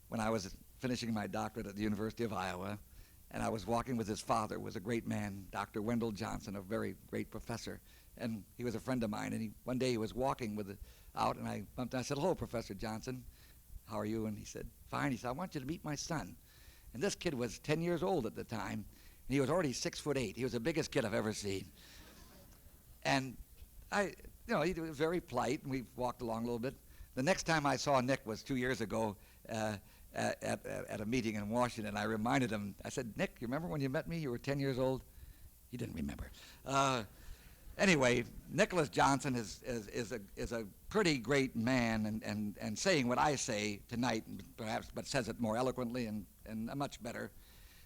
when I was finishing my doctorate at the University of Iowa, and I was walking with his father, who was a great man, Dr. Wendell Johnson, a very great professor, and he was a friend of mine, and one day he was walking out, and I bumped, and I said, "Hello, Professor Johnson, how are you?" And he said, "Fine." He said, "I want you to meet my son." And this kid was 10 years old at the time, and he was already 6'8". He was the biggest kid I've ever seen. And he was very polite, and we walked along a little bit. The next time I saw Nick was 2 years ago at a meeting in Washington. I reminded him, I said, "Nick, you remember when you met me? You were 10 years old?" He didn't remember. Anyway, Nicholas Johnson is a pretty great man, and saying what I say tonight, perhaps, but says it more eloquently and much better.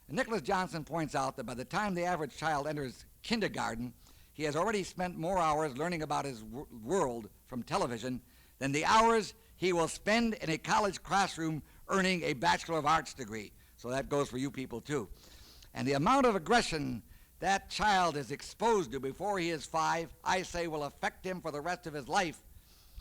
And Nicholas Johnson points out that by the time the average child enters kindergarten, he has already spent more hours learning about his world from television than the hours he will spend in a college classroom earning a Bachelor of Arts degree. So that goes for you people too. And the amount of aggression that child is exposed to before he is 5, I say, will affect him for the rest of his life.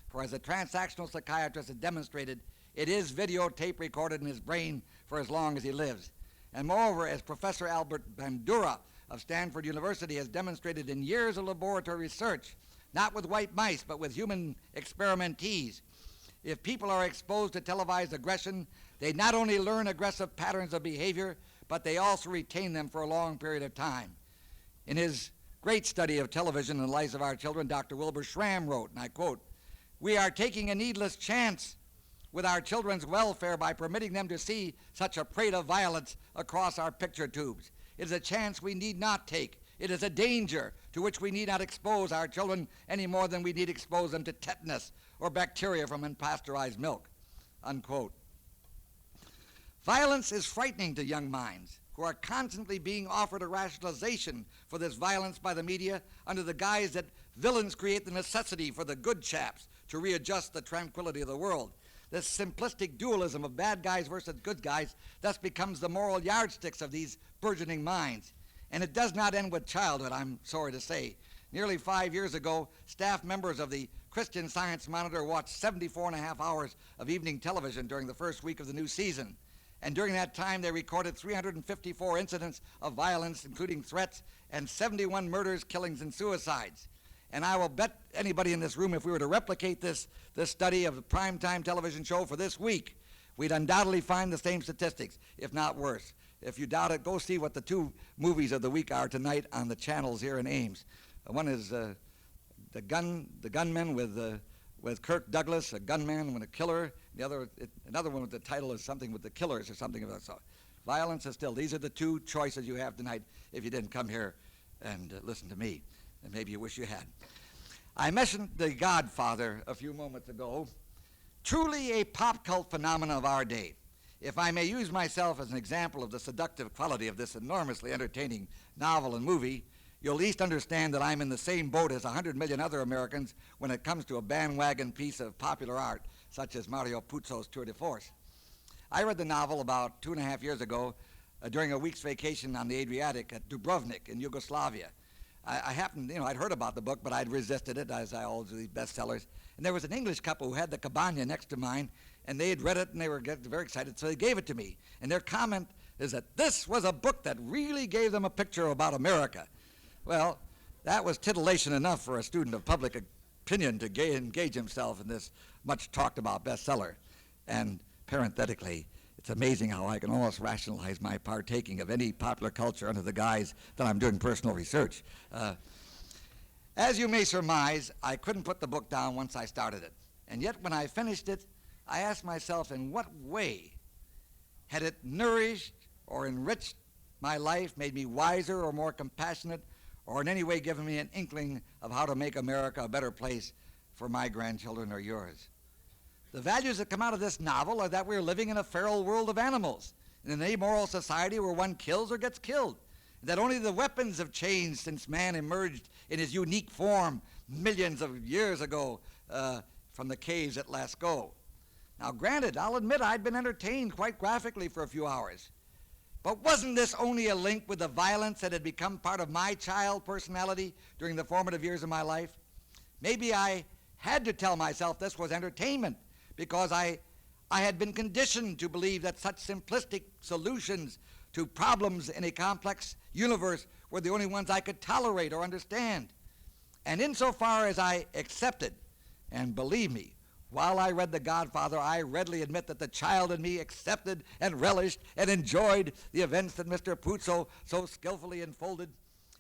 For as a transactional psychiatrist has demonstrated, it is videotape recorded in his brain for as long as he lives. And moreover, as Professor Albert Bandura of Stanford University has demonstrated in years of laboratory research, not with white mice, but with human experimentees, if people are exposed to televised aggression, they not only learn aggressive patterns of behavior, but they also retain them for a long period of time. In his great study of television and the lives of our children, Dr. Wilbur Schramm wrote, and I quote, "We are taking a needless chance with our children's welfare by permitting them to see such a parade of violence across our picture tubes. It is a chance we need not take. It is a danger to which we need not expose our children any more than we need expose them to tetanus or bacteria from unpasteurized milk, unquote. Violence is frightening to young minds who are constantly being offered a rationalization for this violence by the media under the guise that villains create the necessity for the good chaps to readjust the tranquility of the world. This simplistic dualism of bad guys versus good guys thus becomes the moral yardsticks of these burgeoning minds. And it does not end with childhood, I'm sorry to say. Nearly 5 years ago, staff members of the Christian Science Monitor watched 74 and a half hours of evening television during the first week of the new season. And during that time, they recorded 354 incidents of violence, including threats, and 71 murders, killings, and suicides. And I will bet anybody in this room, if we were to replicate this study of the primetime television show for this week, we'd undoubtedly find the same statistics, if not worse. If you doubt it, go see what the two movies of the week are tonight on the channels here in Ames. One is the Gunman with Kirk Douglas, a gunman and a killer. Another one with the title is something with the killers or something of that sort. Violence is still. These are the two choices you have tonight if you didn't come here and listen to me. And maybe you wish you had. I mentioned The Godfather a few moments ago. Truly a pop cult phenomenon of our day. If I may use myself as an example of the seductive quality of this enormously entertaining novel and movie, you'll at least understand that I'm in the same boat as 100 million other Americans when it comes to a bandwagon piece of popular art, such as Mario Puzo's Tour de Force. I read the novel about 2.5 years ago during a week's vacation on the Adriatic at Dubrovnik in Yugoslavia. I happened, I'd heard about the book, but I'd resisted it, as I always do these bestsellers. And there was an English couple who had the cabana next to mine, and they had read it, and they were very excited, so they gave it to me. And their comment is that this was a book that really gave them a picture about America. Well, that was titillation enough for a student of public opinion to engage himself in this much talked about bestseller. And parenthetically, it's amazing how I can almost rationalize my partaking of any popular culture under the guise that I'm doing personal research. As you may surmise, I couldn't put the book down once I started it. And yet when I finished it, I asked myself, in what way had it nourished or enriched my life, made me wiser or more compassionate, or in any way given me an inkling of how to make America a better place for my grandchildren or yours? The values that come out of this novel are that we're living in a feral world of animals, in an amoral society where one kills or gets killed, that only the weapons have changed since man emerged in his unique form millions of years ago from the caves at Lascaux. Now granted, I'll admit I'd been entertained quite graphically for a few hours, but wasn't this only a link with the violence that had become part of my child personality during the formative years of my life? Maybe I had to tell myself this was entertainment, because I had been conditioned to believe that such simplistic solutions to problems in a complex universe were the only ones I could tolerate or understand. And insofar as I accepted, and believe me, while I read The Godfather, I readily admit that the child in me accepted and relished and enjoyed the events that Mr. Puzo so skillfully unfolded.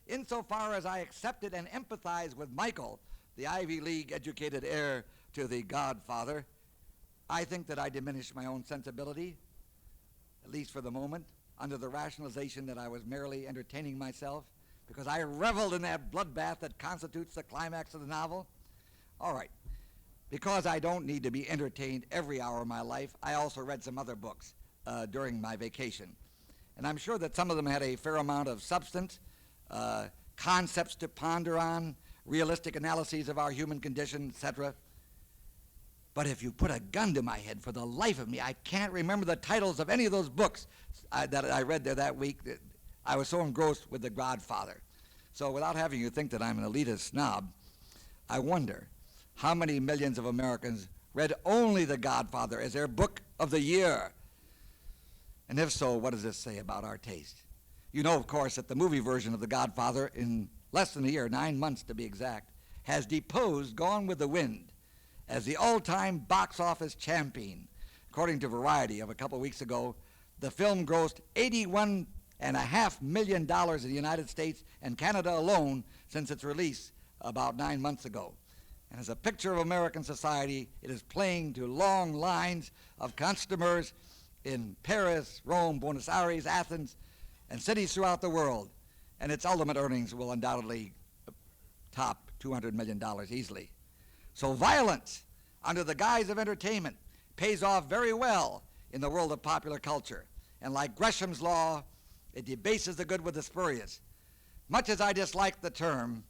Insofar as I accepted and empathized with Michael, the Ivy League educated heir to The Godfather, I think that I diminished my own sensibility, at least for the moment, under the rationalization that I was merely entertaining myself, because I reveled in that bloodbath that constitutes the climax of the novel. All right, because I don't need to be entertained every hour of my life, I also read some other books during my vacation. And I'm sure that some of them had a fair amount of substance, concepts to ponder on, realistic analyses of our human condition, etc. But if you put a gun to my head, for the life of me, I can't remember the titles of any of those books that I read there that week. I was so engrossed with The Godfather. So without having you think that I'm an elitist snob, I wonder how many millions of Americans read only The Godfather as their book of the year. And if so, what does this say about our taste? You know, of course, that the movie version of The Godfather, in less than a year, 9 months to be exact, has deposed Gone with the Wind as the all-time box office champion. According to Variety of a couple weeks ago, the film grossed $81.5 million in the United States and Canada alone since its release about 9 months ago. And as a picture of American society, it is playing to long lines of customers in Paris, Rome, Buenos Aires, Athens, and cities throughout the world. and its ultimate earnings will undoubtedly top $200 million easily. So violence, under the guise of entertainment, pays off very well in the world of popular culture. And like Gresham's law, it debases the good with the spurious. Much as I dislike the term,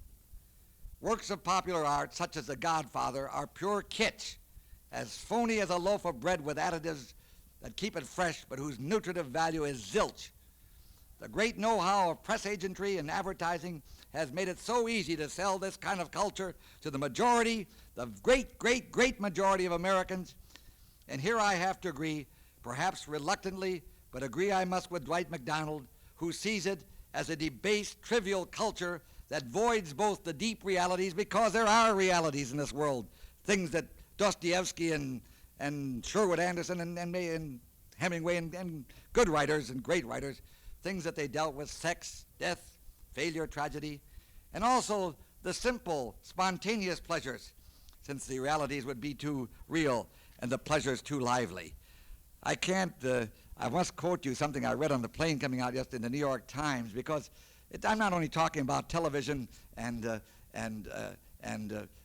works of popular art, such as The Godfather, are pure kitsch, as phony as a loaf of bread with additives that keep it fresh, but whose nutritive value is zilch. The great know-how of press agentry and advertising has made it so easy to sell this kind of culture to the majority, the great majority of Americans. And here I have to agree, perhaps reluctantly, but agree I must with Dwight MacDonald, who sees it as a debased, trivial culture that voids both the deep realities, because there are realities in this world, things that Dostoevsky and Sherwood Anderson and Hemingway and good writers and great writers, things that they dealt with, sex, death, failure, tragedy, and also the simple, spontaneous pleasures, since the realities would be too real and the pleasures too lively. I must quote you something I read on the plane coming out yesterday in the New York Times, because I'm not only talking about television and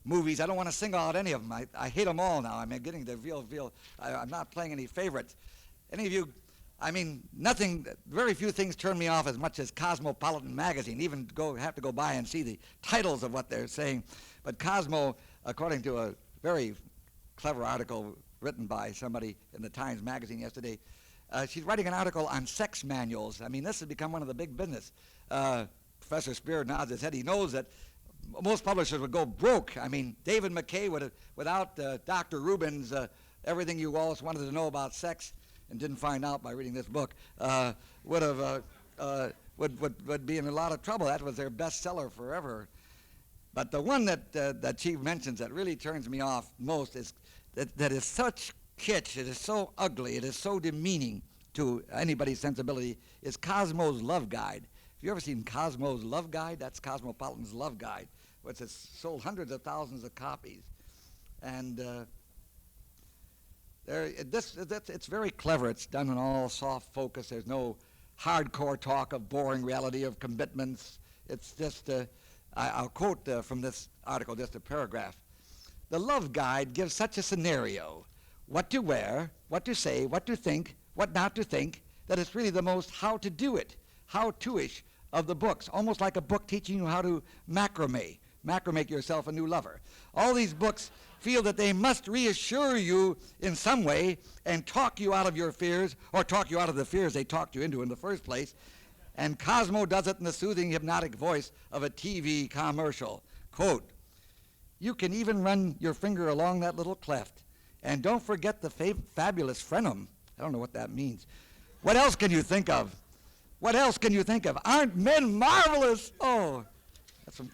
movies. I don't want to single out any of them. I hate them all now. I'm getting the I'm not playing any favorites. Any of you, very few things turn me off as much as Cosmopolitan magazine. Even have to go by and see the titles of what they're saying. But Cosmo, according to a very clever article written by somebody in the Times magazine yesterday, she's writing an article on sex manuals. This has become one of the big business. Professor Spear nods his head. He knows that most publishers would go broke. David McKay without Dr. Rubin's Everything You Always Wanted to Know About Sex and Didn't Find Out by Reading This Book, would be in a lot of trouble. That was their bestseller forever. But the one that she mentions that really turns me off most is that is such kitsch, it is so ugly, it is so demeaning to anybody's sensibility, is Cosmo's Love Guide. Have you ever seen Cosmo's Love Guide? That's Cosmopolitan's Love Guide, which has sold hundreds of thousands of copies. And it's very clever. It's done in all soft focus. There's no hardcore talk of boring reality of commitments. It's just, I'll quote from this article, just a paragraph. The Love Guide gives such a scenario, what to wear, what to say, what to think, what not to think, that it's really the most how-to-ish of the books, almost like a book teaching you how to macrame yourself a new lover. All these books feel that they must reassure you in some way and talk you out of your fears, or talk you out of the fears they talked you into in the first place. And Cosmo does it in the soothing, hypnotic voice of a TV commercial. Quote, "You can even run your finger along that little cleft. And don't forget the fabulous frenum." I don't know what that means. What else can you think of? What else can you think of? Aren't men marvelous? Oh, that's from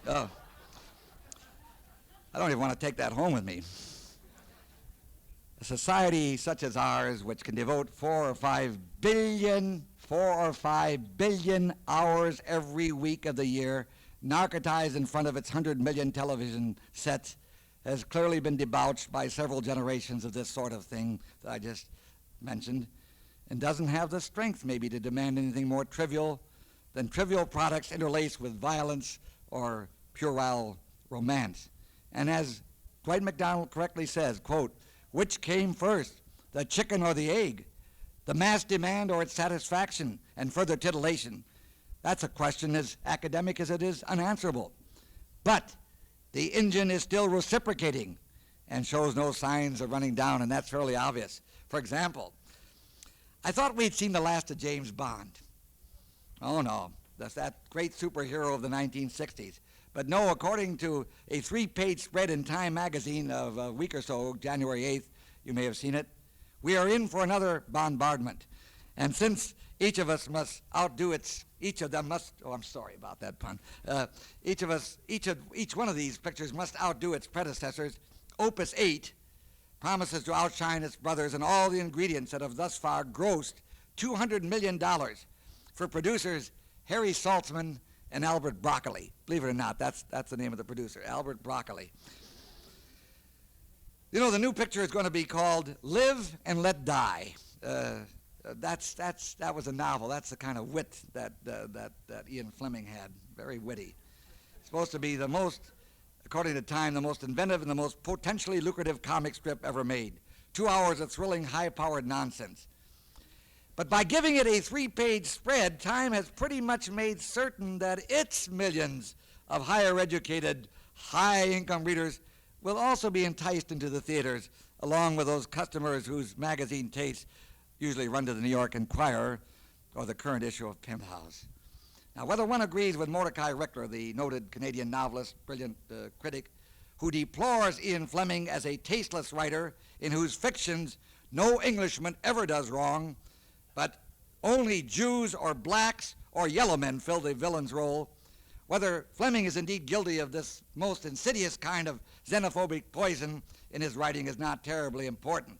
Oh. I don't even want to take that home with me. A society such as ours, which can devote 4 or 5 billion hours every week of the year, narcotized in front of its 100 million television sets, has clearly been debauched by several generations of this sort of thing that I just mentioned, and doesn't have the strength maybe to demand anything more trivial than trivial products interlaced with violence or puerile romance. And as Dwight MacDonald correctly says, quote, "Which came first, the chicken or the egg? The mass demand or its satisfaction and further titillation?" That's a question as academic as it is unanswerable. But the engine is still reciprocating and shows no signs of running down, and that's fairly obvious. For example, I thought we'd seen the last of James Bond. Oh no, that's that great superhero of the 1960s. But no, according to a 3-page spread in Time magazine of a week or so, January 8th, you may have seen it, we are in for another bombardment. And since each of them must, oh, I'm sorry about that pun. Each one of these pictures must outdo its predecessors. Opus 8 promises to outshine its brothers in all the ingredients that have thus far grossed $200 million for producers Harry Saltzman and Albert Broccoli. Believe it or not, that's the name of the producer, Albert Broccoli. You know, the new picture is going to be called Live and Let Die. that was a novel. That's the kind of wit that Ian Fleming had. Very witty. Supposed to be the most, according to Time, the most inventive and the most potentially lucrative comic strip ever made. 2 hours of thrilling, high-powered nonsense. But by giving it a 3-page spread, Time has pretty much made certain that its millions of higher-educated, high-income readers will also be enticed into the theaters, along with those customers whose magazine tastes usually run to the New York Enquirer or the current issue of Penthouse. Now, whether one agrees with Mordecai Rickler, the noted Canadian novelist, brilliant critic, who deplores Ian Fleming as a tasteless writer in whose fictions no Englishman ever does wrong, but only Jews or blacks or yellow men fill the villain's role, whether Fleming is indeed guilty of this most insidious kind of xenophobic poison in his writing is not terribly important.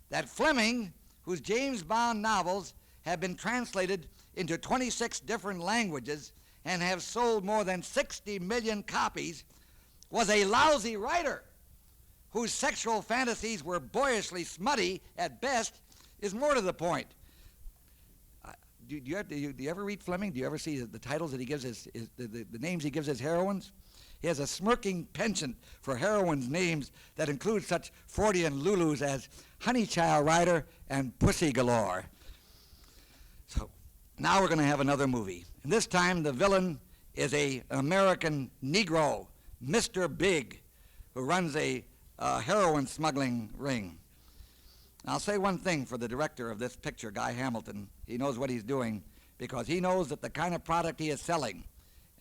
That Fleming, whose James Bond novels have been translated into 26 different languages and have sold more than 60 million copies, was a lousy writer whose sexual fantasies were boyishly smutty at best, is more to the point. Do you ever read Fleming? Do you ever see the titles that he gives the names he gives his heroines? He has a smirking penchant for heroines' names that include such Freudian Lulus as Honeychild Rider and Pussy Galore. So now we're going to have another movie. And this time the villain is an American Negro, Mr. Big, who runs a heroin smuggling ring. I'll say one thing for the director of this picture, Guy Hamilton. He knows what he's doing because he knows that the kind of product he is selling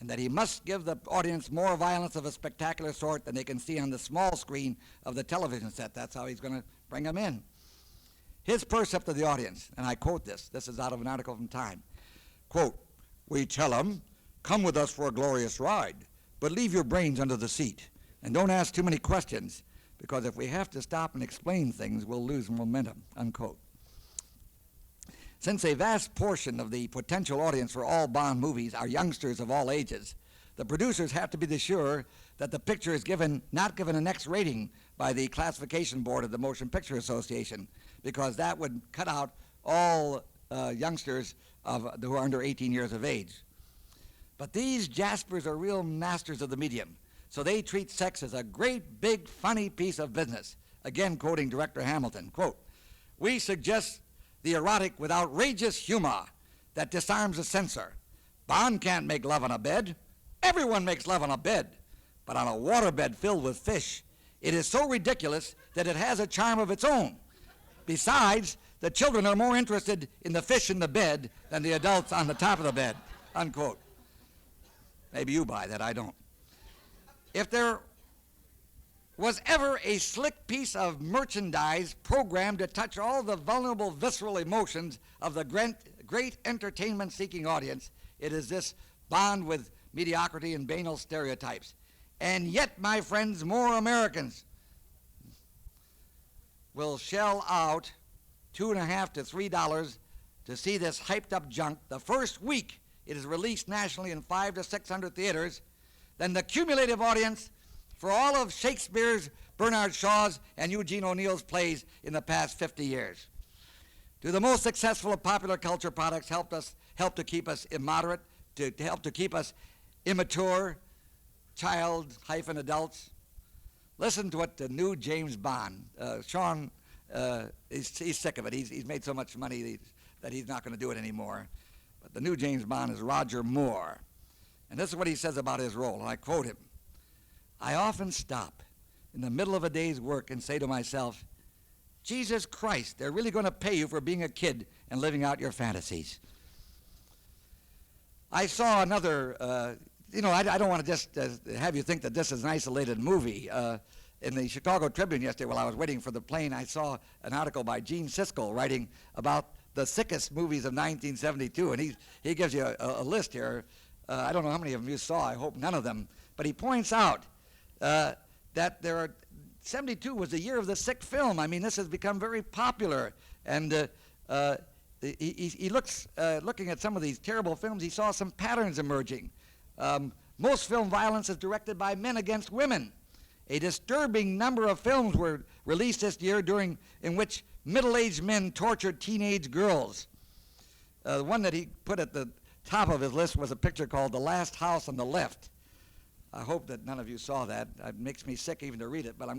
and that he must give the audience more violence of a spectacular sort than they can see on the small screen of the television set. That's how he's going to bring them in. His percept of the audience, and I quote this is out of an article from Time, quote, "We tell them, come with us for a glorious ride, but leave your brains under the seat and don't ask too many questions, because if we have to stop and explain things, we'll lose momentum," unquote. Since a vast portion of the potential audience for all Bond movies are youngsters of all ages, the producers have to be sure that the picture is not given an X rating by the classification board of the Motion Picture Association, because that would cut out all youngsters who are under 18 years of age. But these Jaspers are real masters of the medium, so they treat sex as a great, big, funny piece of business. Again, quoting Director Hamilton, quote, "We suggest the erotic with outrageous humor that disarms the censor. Bond can't make love on a bed. Everyone makes love on a bed, but on a waterbed filled with fish, it is so ridiculous that it has a charm of its own. Besides, the children are more interested in the fish in the bed than the adults on the top of the bed," unquote. Maybe you buy that, I don't. If there was ever a slick piece of merchandise programmed to touch all the vulnerable visceral emotions of the great entertainment-seeking audience, it is this Bond with mediocrity and banal stereotypes. And yet, my friends, more Americans will shell out $2.50 to $3 to see this hyped-up junk the first week it is released nationally in 500 to 600 theaters than the cumulative audience for all of Shakespeare's, Bernard Shaw's, and Eugene O'Neill's plays in the past 50 years. Do the most successful of popular culture products help to keep us immoderate, to help to keep us immature, child-adults? Listen to what the new James Bond, Sean, he's sick of it. He's made so much money that he's not going to do it anymore. But the new James Bond is Roger Moore. And this is what he says about his role, and I quote him. "I often stop in the middle of a day's work and say to myself, Jesus Christ, they're really going to pay you for being a kid and living out your fantasies." I saw another, I don't want to just have you think that this is an isolated movie. In the Chicago Tribune yesterday, while I was waiting for the plane, I saw an article by Gene Siskel writing about the sickest movies of 1972, and he gives you a list here. I don't know how many of them you saw. I hope none of them. But he points out that 72 was the year of the sick film. I mean, this has become very popular. And he looks, looking at some of these terrible films, he saw some patterns emerging. Most film violence is directed by men against women. A disturbing number of films were released this year in which middle-aged men tortured teenage girls. The one that he put at the top of his list was a picture called The Last House on the Left. I hope that none of you saw that. It makes me sick even to read it, but I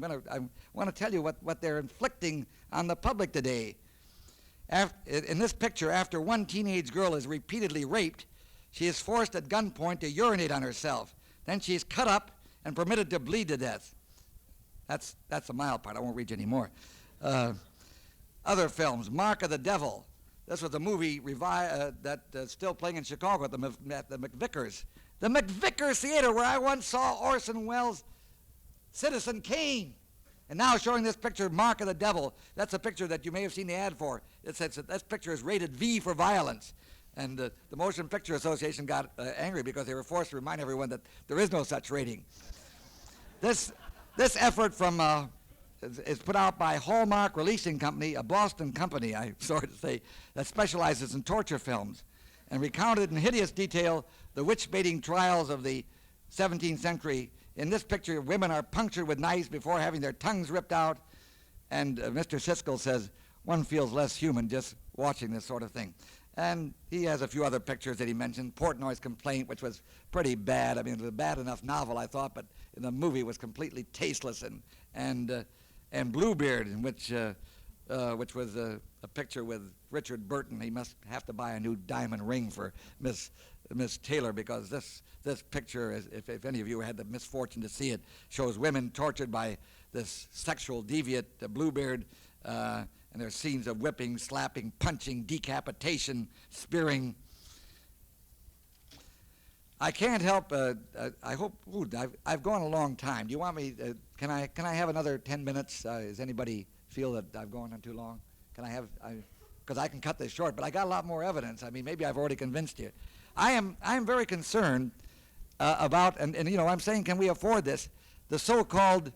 want to tell you what they're inflicting on the public today. In this picture, after one teenage girl is repeatedly raped, she is forced at gunpoint to urinate on herself. Then she is cut up and permitted to bleed to death. That's the mild part. I won't read you any more. Other films, Mark of the Devil. This was a movie that's still playing in Chicago at the McVickers. The McVickers Theater, where I once saw Orson Welles' Citizen Kane. And now showing this picture, Mark of the Devil. That's a picture that you may have seen the ad for. It says that this picture is rated V for violence. And the Motion Picture Association got angry because they were forced to remind everyone that there is no such rating. This effort is put out by Hallmark Releasing Company, a Boston company, I'm sorry to say, that specializes in torture films, and recounted in hideous detail the witch-baiting trials of the 17th century. In this picture, women are punctured with knives before having their tongues ripped out, and Mr. Siskel says one feels less human just watching this sort of thing. And he has a few other pictures that he mentioned. Portnoy's Complaint, which was pretty bad. I mean, it was a bad enough novel, I thought, but in the movie it was completely tasteless. And Bluebeard, in which was a picture with Richard Burton. He must have to buy a new diamond ring for Miss Taylor, because this picture, if any of you had the misfortune to see it, shows women tortured by this sexual deviant Bluebeard. And there's scenes of whipping, slapping, punching, decapitation, spearing. I can't help. I hope. Ooh, I've gone a long time. Do you want me? Can I have another 10 minutes? Does anybody feel that I've gone on too long? Can I have? Because I can cut this short. But I got a lot more evidence. I mean, maybe I've already convinced you. I am very concerned about, and you know, I'm saying, can we afford this? The so-called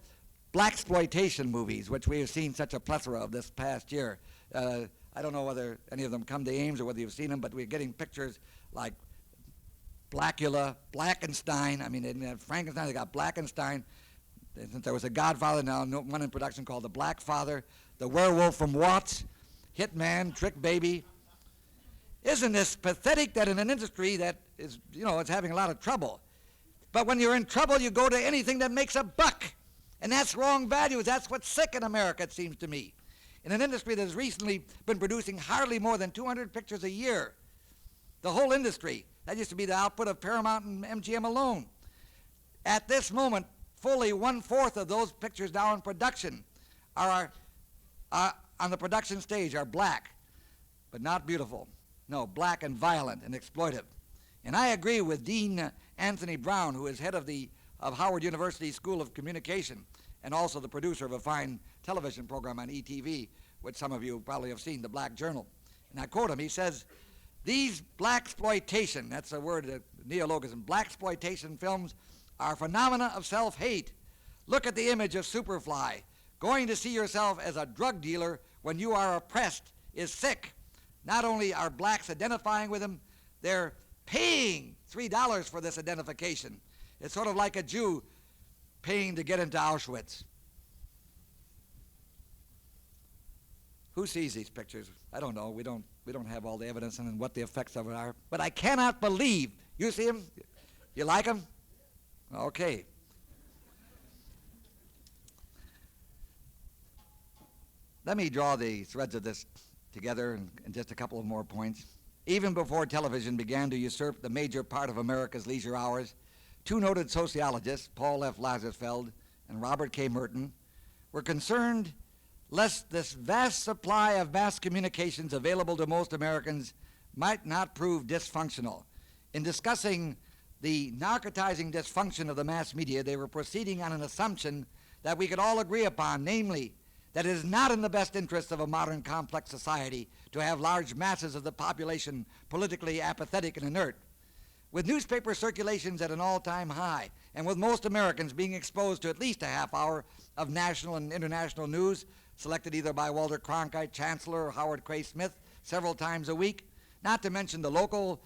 blaxploitation movies, which we have seen such a plethora of this past year. I don't know whether any of them come to Ames or whether you've seen them, but we're getting pictures like Blackula, Blackenstein. I mean, in Frankenstein, they got Blackenstein. There was a Godfather now, one in production called The Black Father, The Werewolf from Watts, Hitman, Trick Baby. Isn't this pathetic that in an industry that is, you know, it's having a lot of trouble, but when you're in trouble, you go to anything that makes a buck. And that's wrong values. That's what's sick in America, it seems to me. In an industry that has recently been producing hardly more than 200 pictures a year, the whole industry, that used to be the output of Paramount and MGM alone. At this moment, fully 1/4 of those pictures now in production are on the production stage are black, but not beautiful. No, black and violent and exploitive. And I agree with Dean Anthony Brown, who is head of Howard University School of Communication and also the producer of a fine television program on ETV, which some of you probably have seen, The Black Journal. And I quote him, he says, "These blaxploitation," that's a word, a neologism, blaxploitation films are phenomena of self-hate. Look at the image of Superfly. Going to see yourself as a drug dealer when you are oppressed is sick. Not only are blacks identifying with him, they're paying $3 for this identification. It's sort of like a Jew paying to get into Auschwitz. Who sees these pictures? I don't know. We don't have all the evidence on what the effects of it are. But I cannot believe. You see them? You like them? Okay. Let me draw the threads of this together in just a couple of more points. Even before television began to usurp the major part of America's leisure hours, two noted sociologists, Paul F. Lazarsfeld and Robert K. Merton, were concerned lest this vast supply of mass communications available to most Americans might not prove dysfunctional. In discussing the narcotizing dysfunction of the mass media, they were proceeding on an assumption that we could all agree upon, namely, that it is not in the best interest of a modern complex society to have large masses of the population politically apathetic and inert. With newspaper circulations at an all-time high, and with most Americans being exposed to at least a half hour of national and international news, selected either by Walter Cronkite, Chancellor, or Howard Cray Smith several times a week, not to mention the local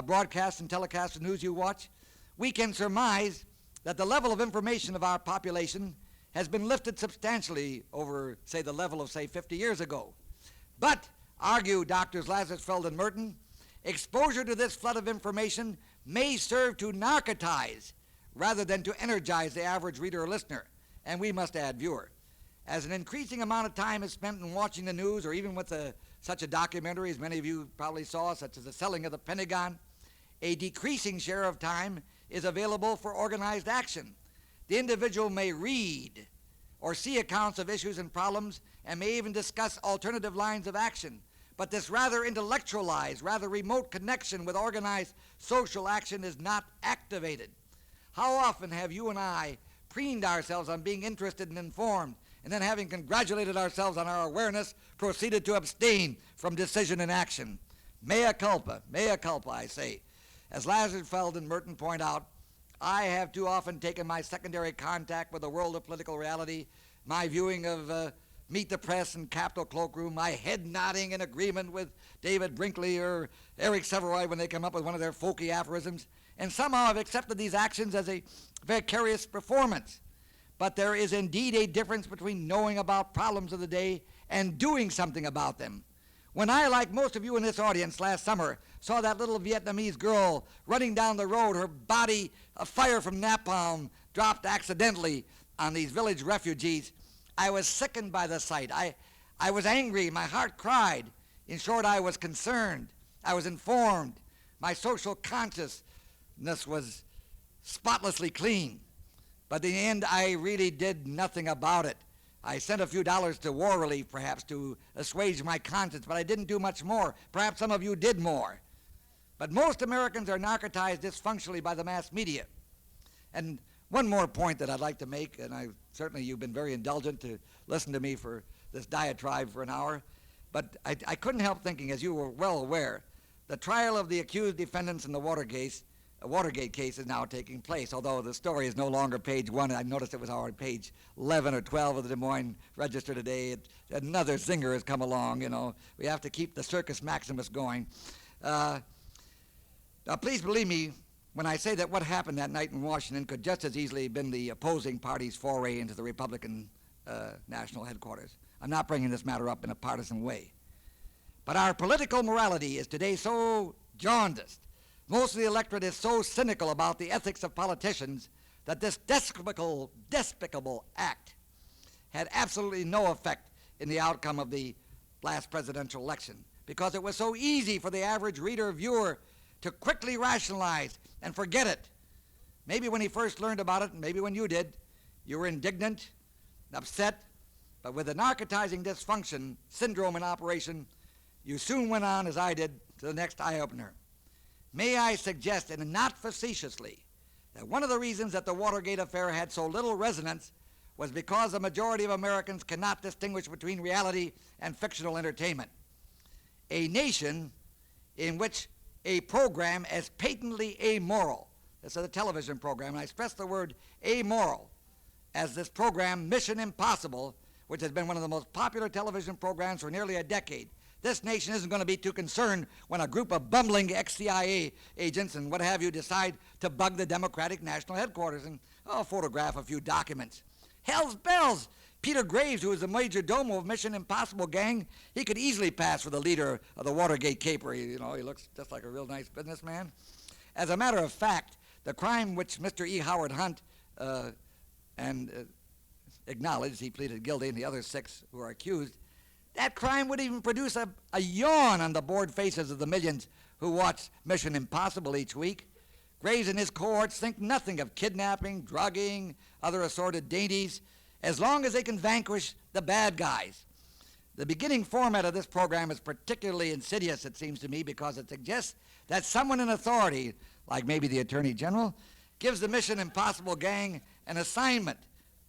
broadcast and telecast of news you watch, we can surmise that the level of information of our population has been lifted substantially over, say, the level of, say, 50 years ago. But, argue Doctors Lazarsfeld and Merton, exposure to this flood of information may serve to narcotize rather than to energize the average reader or listener, and we must add viewer. As an increasing amount of time is spent in watching the news, or even with such a documentary as many of you probably saw, such as The Selling of the Pentagon, a decreasing share of time is available for organized action. The individual may read or see accounts of issues and problems and may even discuss alternative lines of action. But this rather intellectualized, rather remote connection with organized social action is not activated. How often have you and I preened ourselves on being interested and informed, and then having congratulated ourselves on our awareness, proceeded to abstain from decision and action? Mea culpa, I say. As Lazarsfeld and Merton point out, I have too often taken my secondary contact with the world of political reality, my viewing of Meet the Press and Capitol Cloakroom, my head nodding in agreement with David Brinkley or Eric Severoy when they come up with one of their folky aphorisms, and somehow I've accepted these actions as a vicarious performance. But there is indeed a difference between knowing about problems of the day and doing something about them. When I, like most of you in this audience last summer, saw that little Vietnamese girl running down the road, her body afire from napalm dropped accidentally on these village refugees, I was sickened by the sight. I was angry. My heart cried. In short, I was concerned. I was informed. My social consciousness was spotlessly clean. But in the end, I really did nothing about it. I sent a few dollars to war relief, perhaps, to assuage my conscience, but I didn't do much more. Perhaps some of you did more. But most Americans are narcotized dysfunctionally by the mass media. And one more point that I'd like to make, and certainly you've been very indulgent to listen to me for this diatribe for an hour, but I couldn't help thinking, as you were well aware, the trial of the accused defendants in the Watergate case is now taking place, although the story is no longer page 1. I noticed it was already page 11 or 12 of the Des Moines Register today. Another zinger has come along, you know. We have to keep the Circus Maximus going. Now, please believe me when I say that what happened that night in Washington could just as easily have been the opposing party's foray into the Republican national headquarters. I'm not bringing this matter up in a partisan way. But our political morality is today so jaundiced, most of the electorate is so cynical about the ethics of politicians that this despicable act had absolutely no effect in the outcome of the last presidential election, because it was so easy for the average reader or viewer to quickly rationalize and forget it. Maybe when he first learned about it, and maybe when you did, you were indignant, upset, but with the narcotizing dysfunction syndrome in operation, you soon went on, as I did, to the next eye-opener. May I suggest, and not facetiously, that one of the reasons that the Watergate affair had so little resonance was because the majority of Americans cannot distinguish between reality and fictional entertainment. A nation in which a program as patently amoral, this is a television program, and I stress the word amoral, as this program Mission Impossible, which has been one of the most popular television programs for nearly a decade, this nation isn't going to be too concerned when a group of bumbling ex-CIA agents and what have you decide to bug the Democratic National Headquarters and photograph a few documents. Hell's bells! Peter Graves, who is the major domo of Mission Impossible gang, he could easily pass for the leader of the Watergate caper. He looks just like a real nice businessman. As a matter of fact, the crime which Mr. E. Howard Hunt acknowledged, he pleaded guilty, and the other 6 who are accused, that crime would even produce a yawn on the bored faces of the millions who watch Mission Impossible each week. Graves and his cohorts think nothing of kidnapping, drugging, other assorted dainties, as long as they can vanquish the bad guys. The beginning format of this program is particularly insidious, it seems to me, because it suggests that someone in authority, like maybe the Attorney General, gives the Mission Impossible gang an assignment.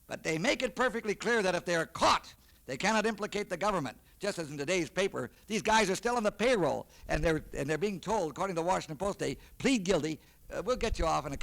But they make it perfectly clear that if they are caught, they cannot implicate the government. Just as in today's paper, these guys are still on the payroll, and they're being told, according to the Washington Post, they plead guilty. We'll get you off in a